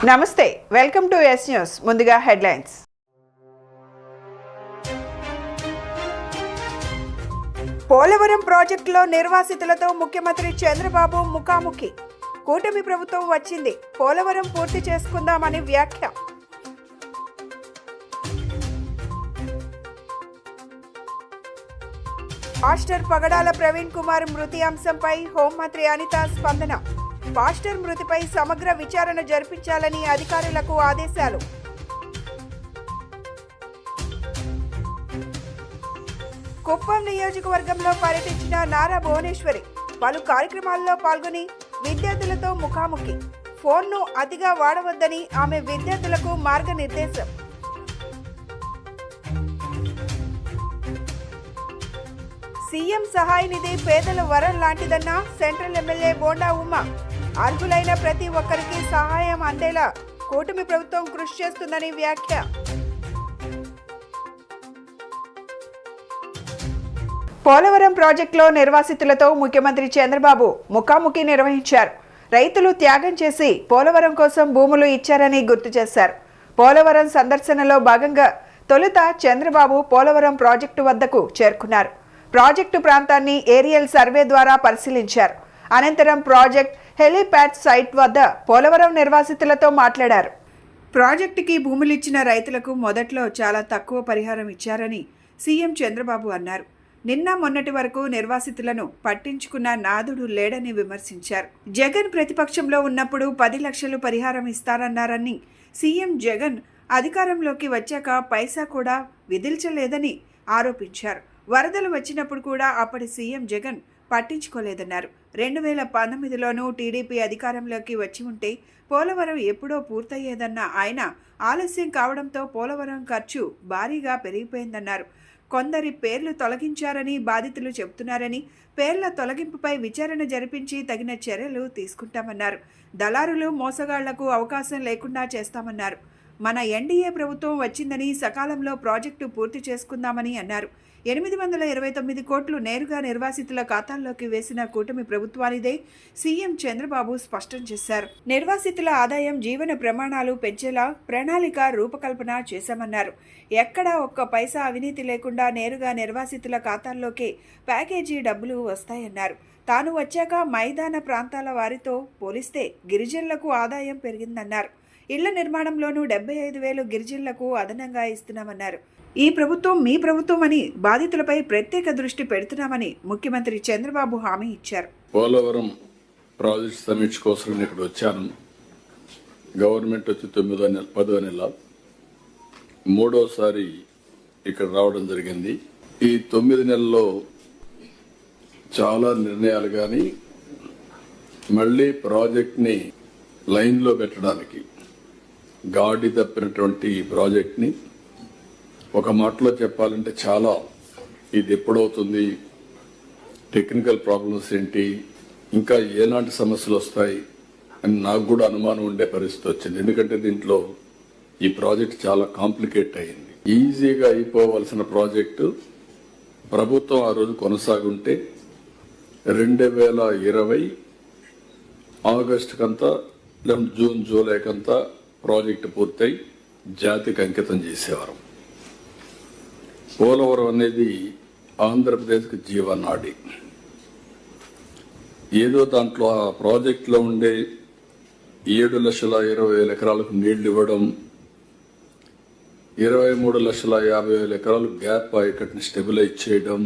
నమస్తే, welcome to yes news. ముందుగా headlines. Polavaram ప్రాజెక్టులో నిర్వాసితులతో ముఖ్యమంత్రి చంద్రబాబు ముఖాముఖి. కూటమి ప్రభుత్వం వచ్చింది, పోలవరం పూర్తి చేసుకుందామని వ్యాఖ్య. పాస్టర్ పగడాల ప్రవీణ్ కుమార్ మృతి అంశంపై హోంమంత్రి అనిత స్పందన. పాస్టర్ మృతిపై సమగ్ర విచారణ జరిపించాలని అధికారులకు ఆదేశాలు. కుప్పం నియోజకవర్గంలో పర్యటించిన నారా భువనేశ్వరి పలు కార్యక్రమాల్లో పాల్గొని విద్యార్థులతో ముఖాముఖి. ఫోన్ను అతిగా వాడవద్దని ఆమె విద్యార్థులకు మార్గనిర్దేశం. సీఎం సహాయ నిధి పేదల వరం లాంటిదన్న సెంట్రల్ ఎమ్మెల్యే బోండా ఉమా. అర్హులైన ప్రతి ఒక్కరికి సహాయం అందేలా కూటమి ప్రభుత్వం కృషి చేస్తుందని వ్యాఖ్య. పోలవరం ప్రాజెక్టులో నిర్వాసితులతో ముఖ్యమంత్రి చంద్రబాబు ముఖాముఖి నిర్వహించారు. రైతులు త్యాగం చేసి పోలవరం కోసం భూములు ఇచ్చారని గుర్తు చేశారు. పోలవరం సందర్శనలో భాగంగా తొలుత చంద్రబాబు పోలవరం ప్రాజెక్టు వద్దకు చేరుకున్నారు. ప్రాజెక్టు ప్రాంతాన్ని ఏరియల్ సర్వే ద్వారా పరిశీలించారు. అనంతరం ప్రాజెక్ట్ హెలీప్యాడ్ సైట్ వద్ద పోలవరం నిర్వాసితులతో మాట్లాడారు. ప్రాజెక్టుకి భూములిచ్చిన రైతులకు మొదట్లో చాలా తక్కువ పరిహారం ఇచ్చారని సీఎం చంద్రబాబు అన్నారు. నిన్న మొన్నటి వరకు నిర్వాసితులను పట్టించుకున్న నాదుడు లేడని విమర్శించారు. జగన్ ప్రతిపక్షంలో ఉన్నప్పుడు 10 లక్షలు పరిహారం ఇస్తారన్నారని, సీఎం జగన్ అధికారంలోకి వచ్చాక పైసా కూడా విధించలేదని ఆరోపించారు. వరదలు వచ్చినప్పుడు కూడా అప్పటి సీఎం జగన్ పట్టించుకోలేదన్నారు. 2019లోనూ టీడీపీ అధికారంలోకి వచ్చి ఉంటే పోలవరం ఎప్పుడో పూర్తయ్యేదన్న ఆయన ఆలస్యం కావడంతో పోలవరం ఖర్చు భారీగా పెరిగిపోయిందన్నారు. కొందరి పేర్లు తొలగించారని బాధితులు చెబుతున్నారని, పేర్ల తొలగింపుపై విచారణ జరిపించి తగిన చర్యలు తీసుకుంటామన్నారు. దళారులు మోసగాళ్లకు అవకాశం లేకుండా చేస్తామన్నారు. మన ఎన్డీఏ ప్రభుత్వం వచ్చిందని సకాలంలో ప్రాజెక్టు పూర్తి చేసుకుందామని అన్నారు. 829 కోట్లు నేరుగా నిర్వాసితుల ఖాతాల్లోకి వేసిన కూటమి ప్రభుత్వానిదే సీఎం చంద్రబాబు స్పష్టం చేశారు. నిర్వాసితుల ఆదాయం, జీవన ప్రమాణాలు పెంచేలా ప్రణాళిక రూపకల్పన చేశామన్నారు. ఎక్కడా ఒక్క పైసా అవినీతి లేకుండా నేరుగా నిర్వాసితుల ఖాతాల్లోకే ప్యాకేజీ డబ్బులు వస్తాయన్నారు. తాను వచ్చాక మైదాన ప్రాంతాల వారితో పోలిస్తే గిరిజనులకు ఆదాయం పెరిగిందన్నారు. ఇళ్ల నిర్మాణంలోనూ 75,000 గిరిజనులకు అదనంగా ఇస్తున్నామన్నారు. ఈ ప్రభుత్వం మీ ప్రభుత్వం అని బాధితులపై ప్రత్యేక దృష్టి పెడుతున్నామని ముఖ్యమంత్రి చంద్రబాబు హామీ ఇచ్చారు. పోలవరం ప్రాజెక్ట్ సమీక్ష కోసం ఇక్కడ వచ్చాను. గవర్నమెంట్ వచ్చి 10వ నెల మూడోసారి ఇక్కడ రావడం జరిగింది. ఈ 9 నెలల్లో చాలా నిర్ణయాలు కానీ మళ్లీ ప్రాజెక్ట్ ని లైన్ లో పెట్టడానికి గాడి తప్పినటువంటి ప్రాజెక్ట్ ని ఒక మాటలో చెప్పాలంటే చాలా ఇది ఎప్పుడవుతుంది, టెక్నికల్ ప్రాబ్లమ్స్ ఏంటి, ఇంకా ఎలాంటి సమస్యలు వస్తాయి అని నాకు కూడా అనుమానం ఉండే పరిస్థితి వచ్చింది. ఎందుకంటే దీంట్లో ఈ ప్రాజెక్ట్ చాలా కాంప్లికేట్ అయింది. ఈజీగా అయిపోవలసిన ప్రాజెక్టు ప్రభుత్వం ఆ రోజు కొనసాగుంటే 2020 ఆగస్టు కంతా జూన్ జూలై కంతా ప్రాజెక్టు పూర్తయి జాతికి అంకితం చేసేవారు. పోలవరం అనేది ఆంధ్రప్రదేశ్కి జీవనాడి. ఏదో దాంట్లో ఆ ప్రాజెక్టులో ఉండే 7,20,000 ఎకరాలకు నీళ్లు ఇవ్వడం, 23,50,000 ఎకరాలు గ్యాప్ ఆయకట్టుని స్టెబిలైజ్ చేయడం,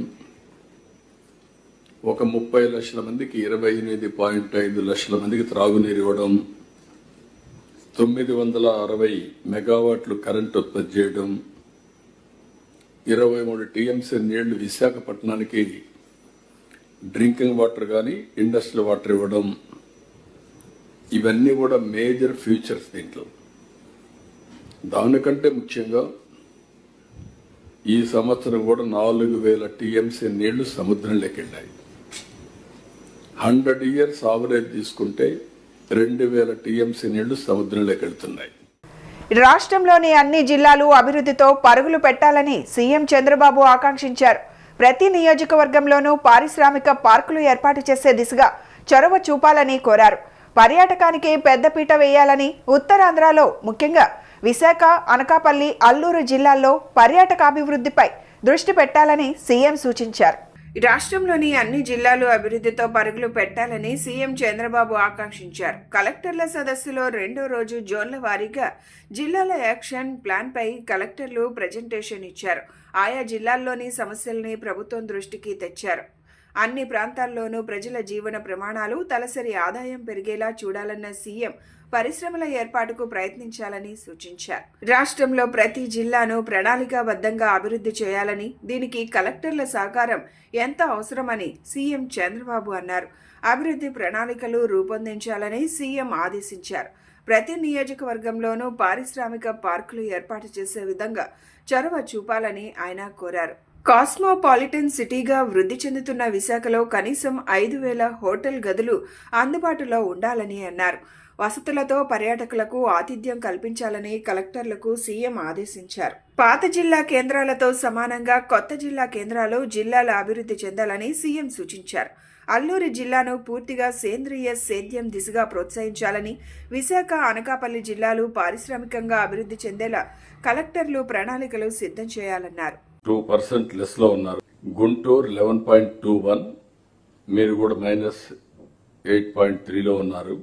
ఒక 30 లక్షల మందికి 28.5 లక్షల మందికి త్రాగునీరు ఇవ్వడం, 960 మెగావాట్లు కరెంట్ ఉత్పత్తి చేయడం, 23 టీఎంసీ నీళ్లు విశాఖపట్నానికి డ్రింకింగ్ వాటర్ కానీ ఇండస్ట్రియల్ వాటర్ ఇవ్వడం, ఇవన్నీ కూడా మేజర్ ఫ్యూచర్స్ దీంట్లో. దానికంటే ముఖ్యంగా ఈ సంవత్సరం కూడా 4,000 టీఎంసీ నీళ్లు సముద్రంలోకి వెళ్ళాయి. 100 years ఆవరేజ్ తీసుకుంటే 2,000 టీఎంసీ నీళ్లు సముద్రంలోకి వెళ్తున్నాయి. రాష్ట్రంలోని అన్ని జిల్లాలు అభివృద్ధితో పరుగులు పెట్టాలని సీఎం చంద్రబాబు ఆకాంక్షించారు. ప్రతి నియోజకవర్గంలోనూ పారిశ్రామిక పార్కులు ఏర్పాటు చేసే దిశగా చొరవ చూపాలని కోరారు. పర్యాటకానికి పెద్దపీట వేయాలని ఉత్తరాంధ్రలో ముఖ్యంగా విశాఖ, అనకాపల్లి, అల్లూరు జిల్లాల్లో పర్యాటకాభివృద్ధిపై దృష్టి పెట్టాలని సీఎం సూచించారు. రాష్ట్రంలోని అన్ని జిల్లాలు అభివృద్ధితో పరుగులు పెట్టాలని సీఎం చంద్రబాబు ఆకాంక్షించారు. కలెక్టర్ల సదస్సులో రెండో రోజు జోన్ల వారీగా జిల్లాల యాక్షన్ ప్లాన్పై కలెక్టర్లు ప్రజెంటేషన్ ఇచ్చారు. ఆయా జిల్లాల్లోని సమస్యల్ని ప్రభుత్వం దృష్టికి తెచ్చారు. అన్ని ప్రాంతాల్లోనూ ప్రజల జీవన ప్రమాణాలు, తలసరి ఆదాయం పెరిగేలా చూడాలన్న సీఎం పరిశ్రమల ఏర్పాటుకు ప్రయత్నించాలని సూచించారు. రాష్ట్రంలో ప్రతి జిల్లాను ప్రణాళికాబద్ధంగా అభివృద్ధి చేయాలని, దీనికి కలెక్టర్ల సహకారం ఎంత అవసరమని సీఎం చంద్రబాబు అన్నారు. అభివృద్ధి ప్రణాళికలు రూపొందించాలని సీఎం ఆదేశించారు. ప్రతి నియోజకవర్గంలోనూ పారిశ్రామిక పార్కులు ఏర్పాటు చేసే విధంగా చొరవ చూపాలని ఆయన కోరారు. కాస్మోపాలిటన్ సిటీగా వృద్ధి చెందుతున్న విశాఖలో కనీసం 5,000 హోటల్ గదులు అందుబాటులో ఉండాలని అన్నారు. వసతులతో పర్యాటకులకు ఆతిథ్యం కల్పించాలని కలెక్టర్లకు సీఎం ఆదేశించారు. పాత జిల్లా కేంద్రాలతో సమానంగా కొత్త జిల్లా కేంద్రాలు జిల్లాల అభివృద్ధి చెందాలని సీఎం సూచించారు. అల్లూరి జిల్లాను పూర్తిగా సేంద్రియ సేద్యం దిశగా ప్రోత్సహించాలని, విశాఖ, అనకాపల్లి జిల్లాలు పారిశ్రామికంగా అభివృద్ధి చెందేలా కలెక్టర్లు ప్రణాళికలు సిద్ధం చేయాలన్నారు. 2% లెస్ లో ఉన్నారు. గుంటూరు 11.21, మీరు కూడా -8.3 లో ఉన్నారు.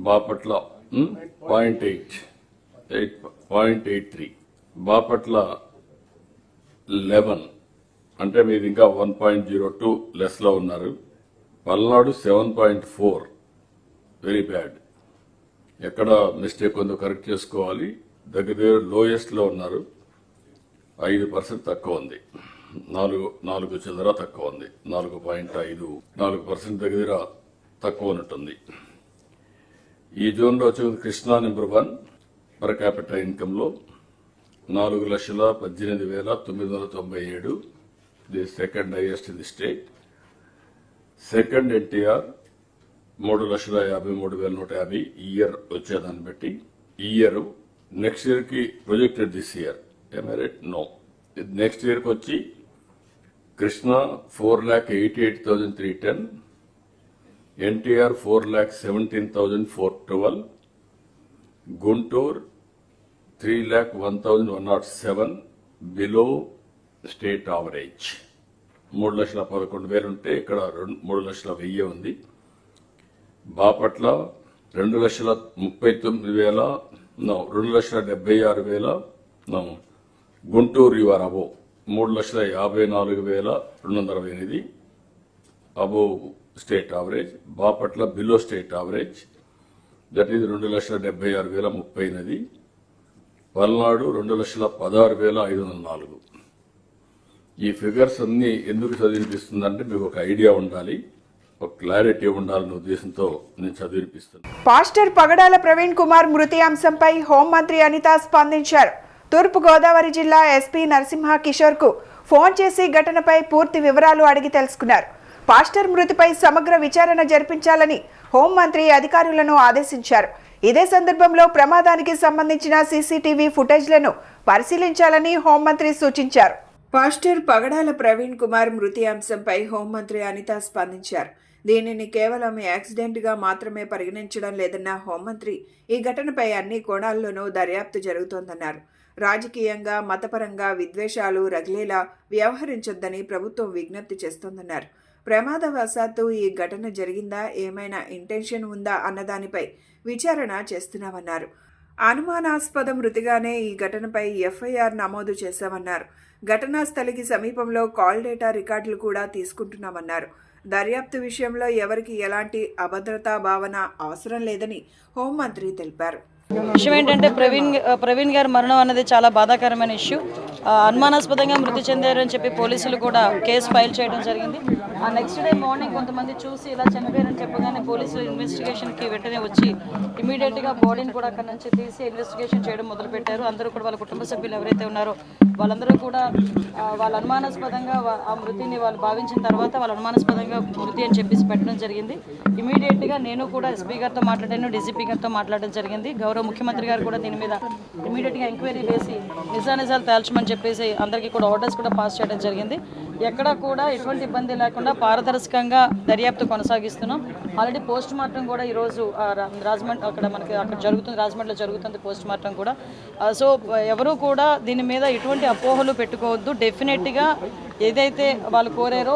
బాపట్ల 0.83, బాపట్ల 11, అంటే మీరు ఇంకా 1.02 లెస్ లో ఉన్నారు. Palnadu 7.4, very bad. ఎక్కడ మిస్టేక్ ఉందో కరెక్ట్ చేసుకోవాలి. దగ్గర లోయెస్ట్ లో ఉన్నారు. 5% తక్కువ ఉంది. 4 చిల్లర తక్కువ ఉంది. 4.5, 4% దగ్గర తక్కువ ఉన్నట్టుంది. ఈ జోన్లో వచ్చి Krishna number 1 per capital income లో 4,18,997, the second highest in the state. Second NTR 3,53,150 ఈ ఇయర్ వచ్చేదాన్ని బట్టి. ఈ ఇయర్ నెక్స్ట్ ఇయర్ కి projected this year no, next year కి వచ్చి Krishna 4,88,310, NTR 4,17,412, Guntur 3,01,107, below state average. 3,11,000 ఉంటే ఇక్కడ 3,01,000 ఉంది. Bapatla 2,39,000, 2,76,000. Guntur your above 3,54,228 above state average. Bapatla below state average, that is 2,76,030. Palnadu 2,16,504. ఈ ఫిగర్స్ అన్ని ఎందుకు చదివినిపిస్తుందంటే మీకు ఒక ఐడియా ఉండాలి, ఒక క్లారిటీ ఉండాలనే ఉద్దేశంతో నేను చదివినిపిస్తున్నాను. పాస్టర్ పగడాల ప్రవీణ్ కుమార్ మృతి అంశంపై హోంమంత్రి అనిత స్పందించారు. తూర్పుగోదావరి జిల్లా ఎస్పీ నరసింహ కిషోర్ కు ఫోన్ చేసి ఘటనపై పూర్తి వివరాలు అడిగి తెలుసుకున్నారు. పాస్టర్ మృతిపై సమగ్ర విచారణ జరిపించాలని హోంమంత్రి అధికారులను ఆదేశించారు. ఇదే సందర్భంలో ప్రమాదానికి సంబంధించిన సీసీటీవీ ఫుటేజ్లను పరిశీలించాలని హోంమంత్రి సూచించారు. పాస్టర్ పగడాల ప్రవీణ్ కుమార్ మృతి అంశంపై హోంమంత్రి అనిత స్పందించారు. దీనిని కేవలం యాక్సిడెంట్ గా మాత్రమే పరిగణించడం లేదన్న హోంమంత్రి ఈ ఘటనపై అన్ని కోణాల్లోనూ దర్యాప్తు జరుగుతోందన్నారు. రాజకీయంగా, మతపరంగా విద్వేషాలు రగిలేలా వ్యవహరించొద్దని ప్రభుత్వం విజ్ఞప్తి చేస్తోందన్నారు. ప్రమాదవశాత్తు ఈ ఘటన జరిగిందా, ఏమైనా ఇంటెన్షన్ ఉందా అన్నదానిపై విచారణ చేస్తున్నామన్నారు. అనుమానాస్పద మృతిగానే ఈ ఘటనపై ఎఫ్ఐఆర్ నమోదు చేశామన్నారు. ఘటనా స్థలికి సమీపంలో కాల్ డేటా రికార్డులు కూడా తీసుకుంటున్నామన్నారు. దర్యాప్తు విషయంలో ఎవరికి ఎలాంటి అభద్రతా భావన అవసరం లేదని హోంమంత్రి తెలిపారు. విషయం ఏంటంటే ప్రవీణ్ గారి మరణం అనేది చాలా బాధాకరమైన ఇష్యూ. అనుమానాస్పదంగా మృతి చెందారని చెప్పి పోలీసులు కూడా కేసు ఫైల్ చేయడం జరిగింది. ఆ నెక్స్ట్ డే మార్నింగ్ కొంతమంది చూసి ఇలా చనిపోయారని చెప్పగానే పోలీసులు ఇన్వెస్టిగేషన్కి వెంటనే వచ్చి ఇమీడియట్గా బాడీని కూడా అక్కడ నుంచి తీసి ఇన్వెస్టిగేషన్ చేయడం మొదలుపెట్టారు. అందరూ కూడా వాళ్ళ కుటుంబ సభ్యులు ఎవరైతే ఉన్నారో వాళ్ళందరూ కూడా వాళ్ళ అనుమానాస్పదంగా ఆ మృతిని వాళ్ళు భావించిన తర్వాత వాళ్ళ అనుమానాస్పదంగా మృతి అని చెప్పేసి పెట్టడం జరిగింది. ఇమీడియట్గా నేను కూడా ఎస్పీ గారితో మాట్లాడాను, డీజీపీ గారితో మాట్లాడడం జరిగింది. గౌరవ ముఖ్యమంత్రి గారు కూడా దీని మీద ఇమీడియట్గా ఎంక్వైరీ వేసి నిజానిజాలు తేల్చమని చెప్పేసి అందరికీ కూడా ఆర్డర్స్ కూడా పాస్ చేయడం జరిగింది. ఎక్కడ కూడా ఎటువంటి ఇబ్బంది లేకుండా పారదర్శకంగా దర్యాప్తు కొనసాగిస్తున్నాం. ఆల్రెడీ పోస్ట్ మార్టం కూడా ఈరోజు రాజమండ్రి అక్కడ జరుగుతుంది, రాజమండ్రిలో జరుగుతుంది పోస్ట్ మార్టం కూడా. సో ఎవరు కూడా దీని మీద ఎటువంటి అపోహలు పెట్టుకోవద్దు. డెఫినెట్గా ఏదైతే వాళ్ళు కోరారో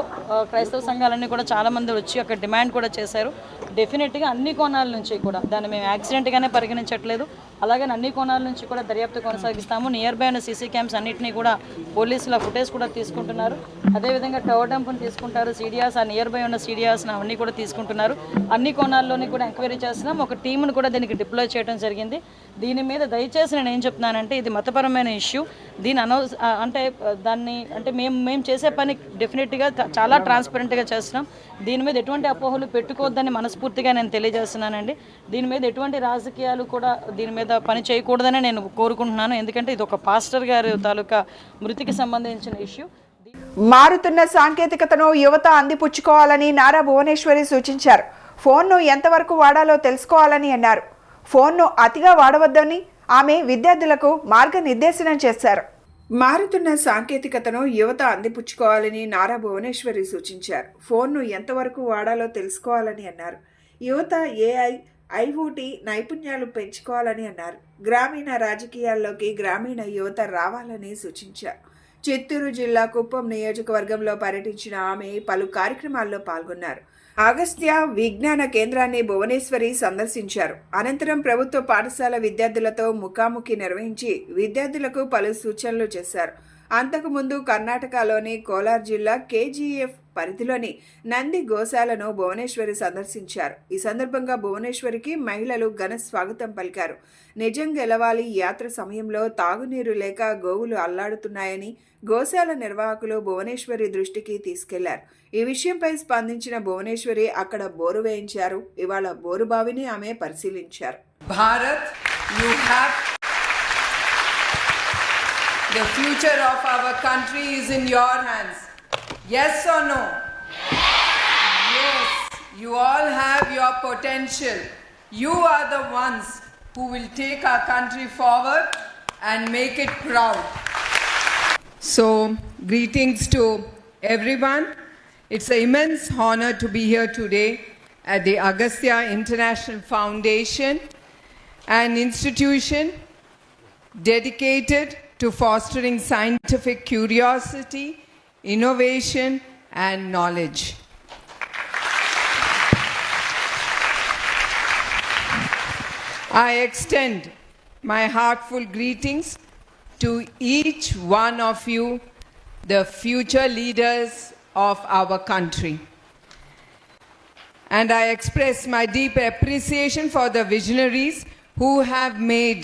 క్రైస్తవ సంఘాలన్నీ కూడా చాలామంది వచ్చి అక్కడ డిమాండ్ కూడా చేశారు. డెఫినెట్గా అన్ని కోణాల నుంచి కూడా దాన్ని మేము యాక్సిడెంట్గానే పరిగణించట్లేదు. అలాగే అన్ని కోణాల నుంచి కూడా దర్యాప్తు కొనసాగిస్తాము. నియర్ బై ఉన్న సీసీ క్యామ్స్ అన్నింటినీ కూడా పోలీసుల ఫుటేజ్ కూడా తీసుకుంటున్నారు. అదేవిధంగా టవర్ డంప్ని తీసుకుంటారు, సీడియాస్ ఆ నియర్ బై ఉన్న సీడియాస్ని అవన్నీ కూడా తీసుకుంటున్నారు. అన్ని కోణాల్లోని కూడా ఎంక్వైరీ చేస్తున్నాం. ఒక టీంను కూడా దీనికి డిప్లాయ్ చేయడం జరిగింది. దీని మీద దయచేసి నేను ఏం చెప్తున్నానంటే ఇది మతపరమైన ఇష్యూ. దీని అంటే మేము చేసే పని డెఫినెట్గా చాలా ట్రాన్స్పరెంట్గా చేస్తున్నాం. దీని మీద ఎటువంటి అపోహలు పెట్టుకోవద్దని మనస్ఫూర్తిగా నేను తెలియజేస్తున్నానండి. దీని మీద ఎటువంటి రాజకీయాలు కూడా దీని మీద పని చేయకూడదని నేను కోరుకుంటున్నాను. ఎందుకంటే ఇది ఒక పాస్టర్ గారి తాలూకా మృతికి సంబంధించిన ఇష్యూ. మారుతున్న సాంకేతికతను యువత అందిపుచ్చుకోవాలని నారా భువనేశ్వరి సూచించారు. ఫోన్ను ఎంతవరకు వాడాలో తెలుసుకోవాలని అన్నారు. ఫోన్ను అతిగా వాడవద్దని ఆమె విద్యార్థులకు మార్గనిర్దేశనం చేశారు. మారుతున్న సాంకేతికతను యువత అందిపుచ్చుకోవాలని నారా భువనేశ్వరి సూచించారు. ఫోన్ను ఎంతవరకు వాడాలో తెలుసుకోవాలని అన్నారు. యువత ఏఐ, ఐఓటీ నైపుణ్యాలు పెంచుకోవాలని అన్నారు. గ్రామీణ రాజకీయాల్లోకి గ్రామీణ యువత రావాలని సూచించారు. చిత్తూరు జిల్లా కుప్పం నియోజకవర్గంలో పర్యటించిన ఆమె పలు కార్యక్రమాల్లో పాల్గొన్నారు. అగస్త్య విజ్ఞాన కేంద్రాన్ని భువనేశ్వరి సందర్శించారు. అనంతరం ప్రభుత్వ పాఠశాల విద్యార్థులతో ముఖాముఖి నిర్వహించి విద్యార్థులకు పలు సూచనలు చేశారు. అంతకుముందు కర్ణాటకలోని కోలార్ జిల్లా కేజీఎఫ్ పరిధిలోని నంది గోశాలను భువనేశ్వరి సందర్శించారు. ఈ సందర్భంగా భువనేశ్వరికి మహిళలు ఘన స్వాగతం పలికారు. నిజం గెలవాలి యాత్ర సమయంలో తాగునీరు లేక గోవులు అల్లాడుతున్నాయని గోశాల నిర్వాహకులు భువనేశ్వరి దృష్టికి తీసుకెళ్లారు. ఈ విషయంపై స్పందించిన భువనేశ్వరి అక్కడ బోరు వేయించారు. ఇవాళ బోరుబావిని ఆమె పరిశీలించారు. Bharat, you have the future of our country is in your hands. Yes or no? Yes. You all have your potential. You are the ones who will take our country forward and make it proud. So, greetings to everyone. It's an immense honor to be here today at the Agastya International Foundation, an institution dedicated to fostering scientific curiosity, innovation and knowledge. I extend my heartful greetings to each one of you, the future leaders of our country. And I express my deep appreciation for the visionaries who have made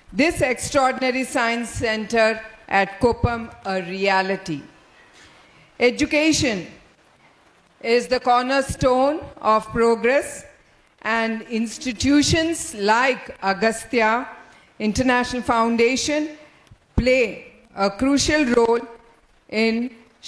this extraordinary science center at Koppam a reality. Education is the cornerstone of progress, and institutions like Agastya International Foundation play a crucial role in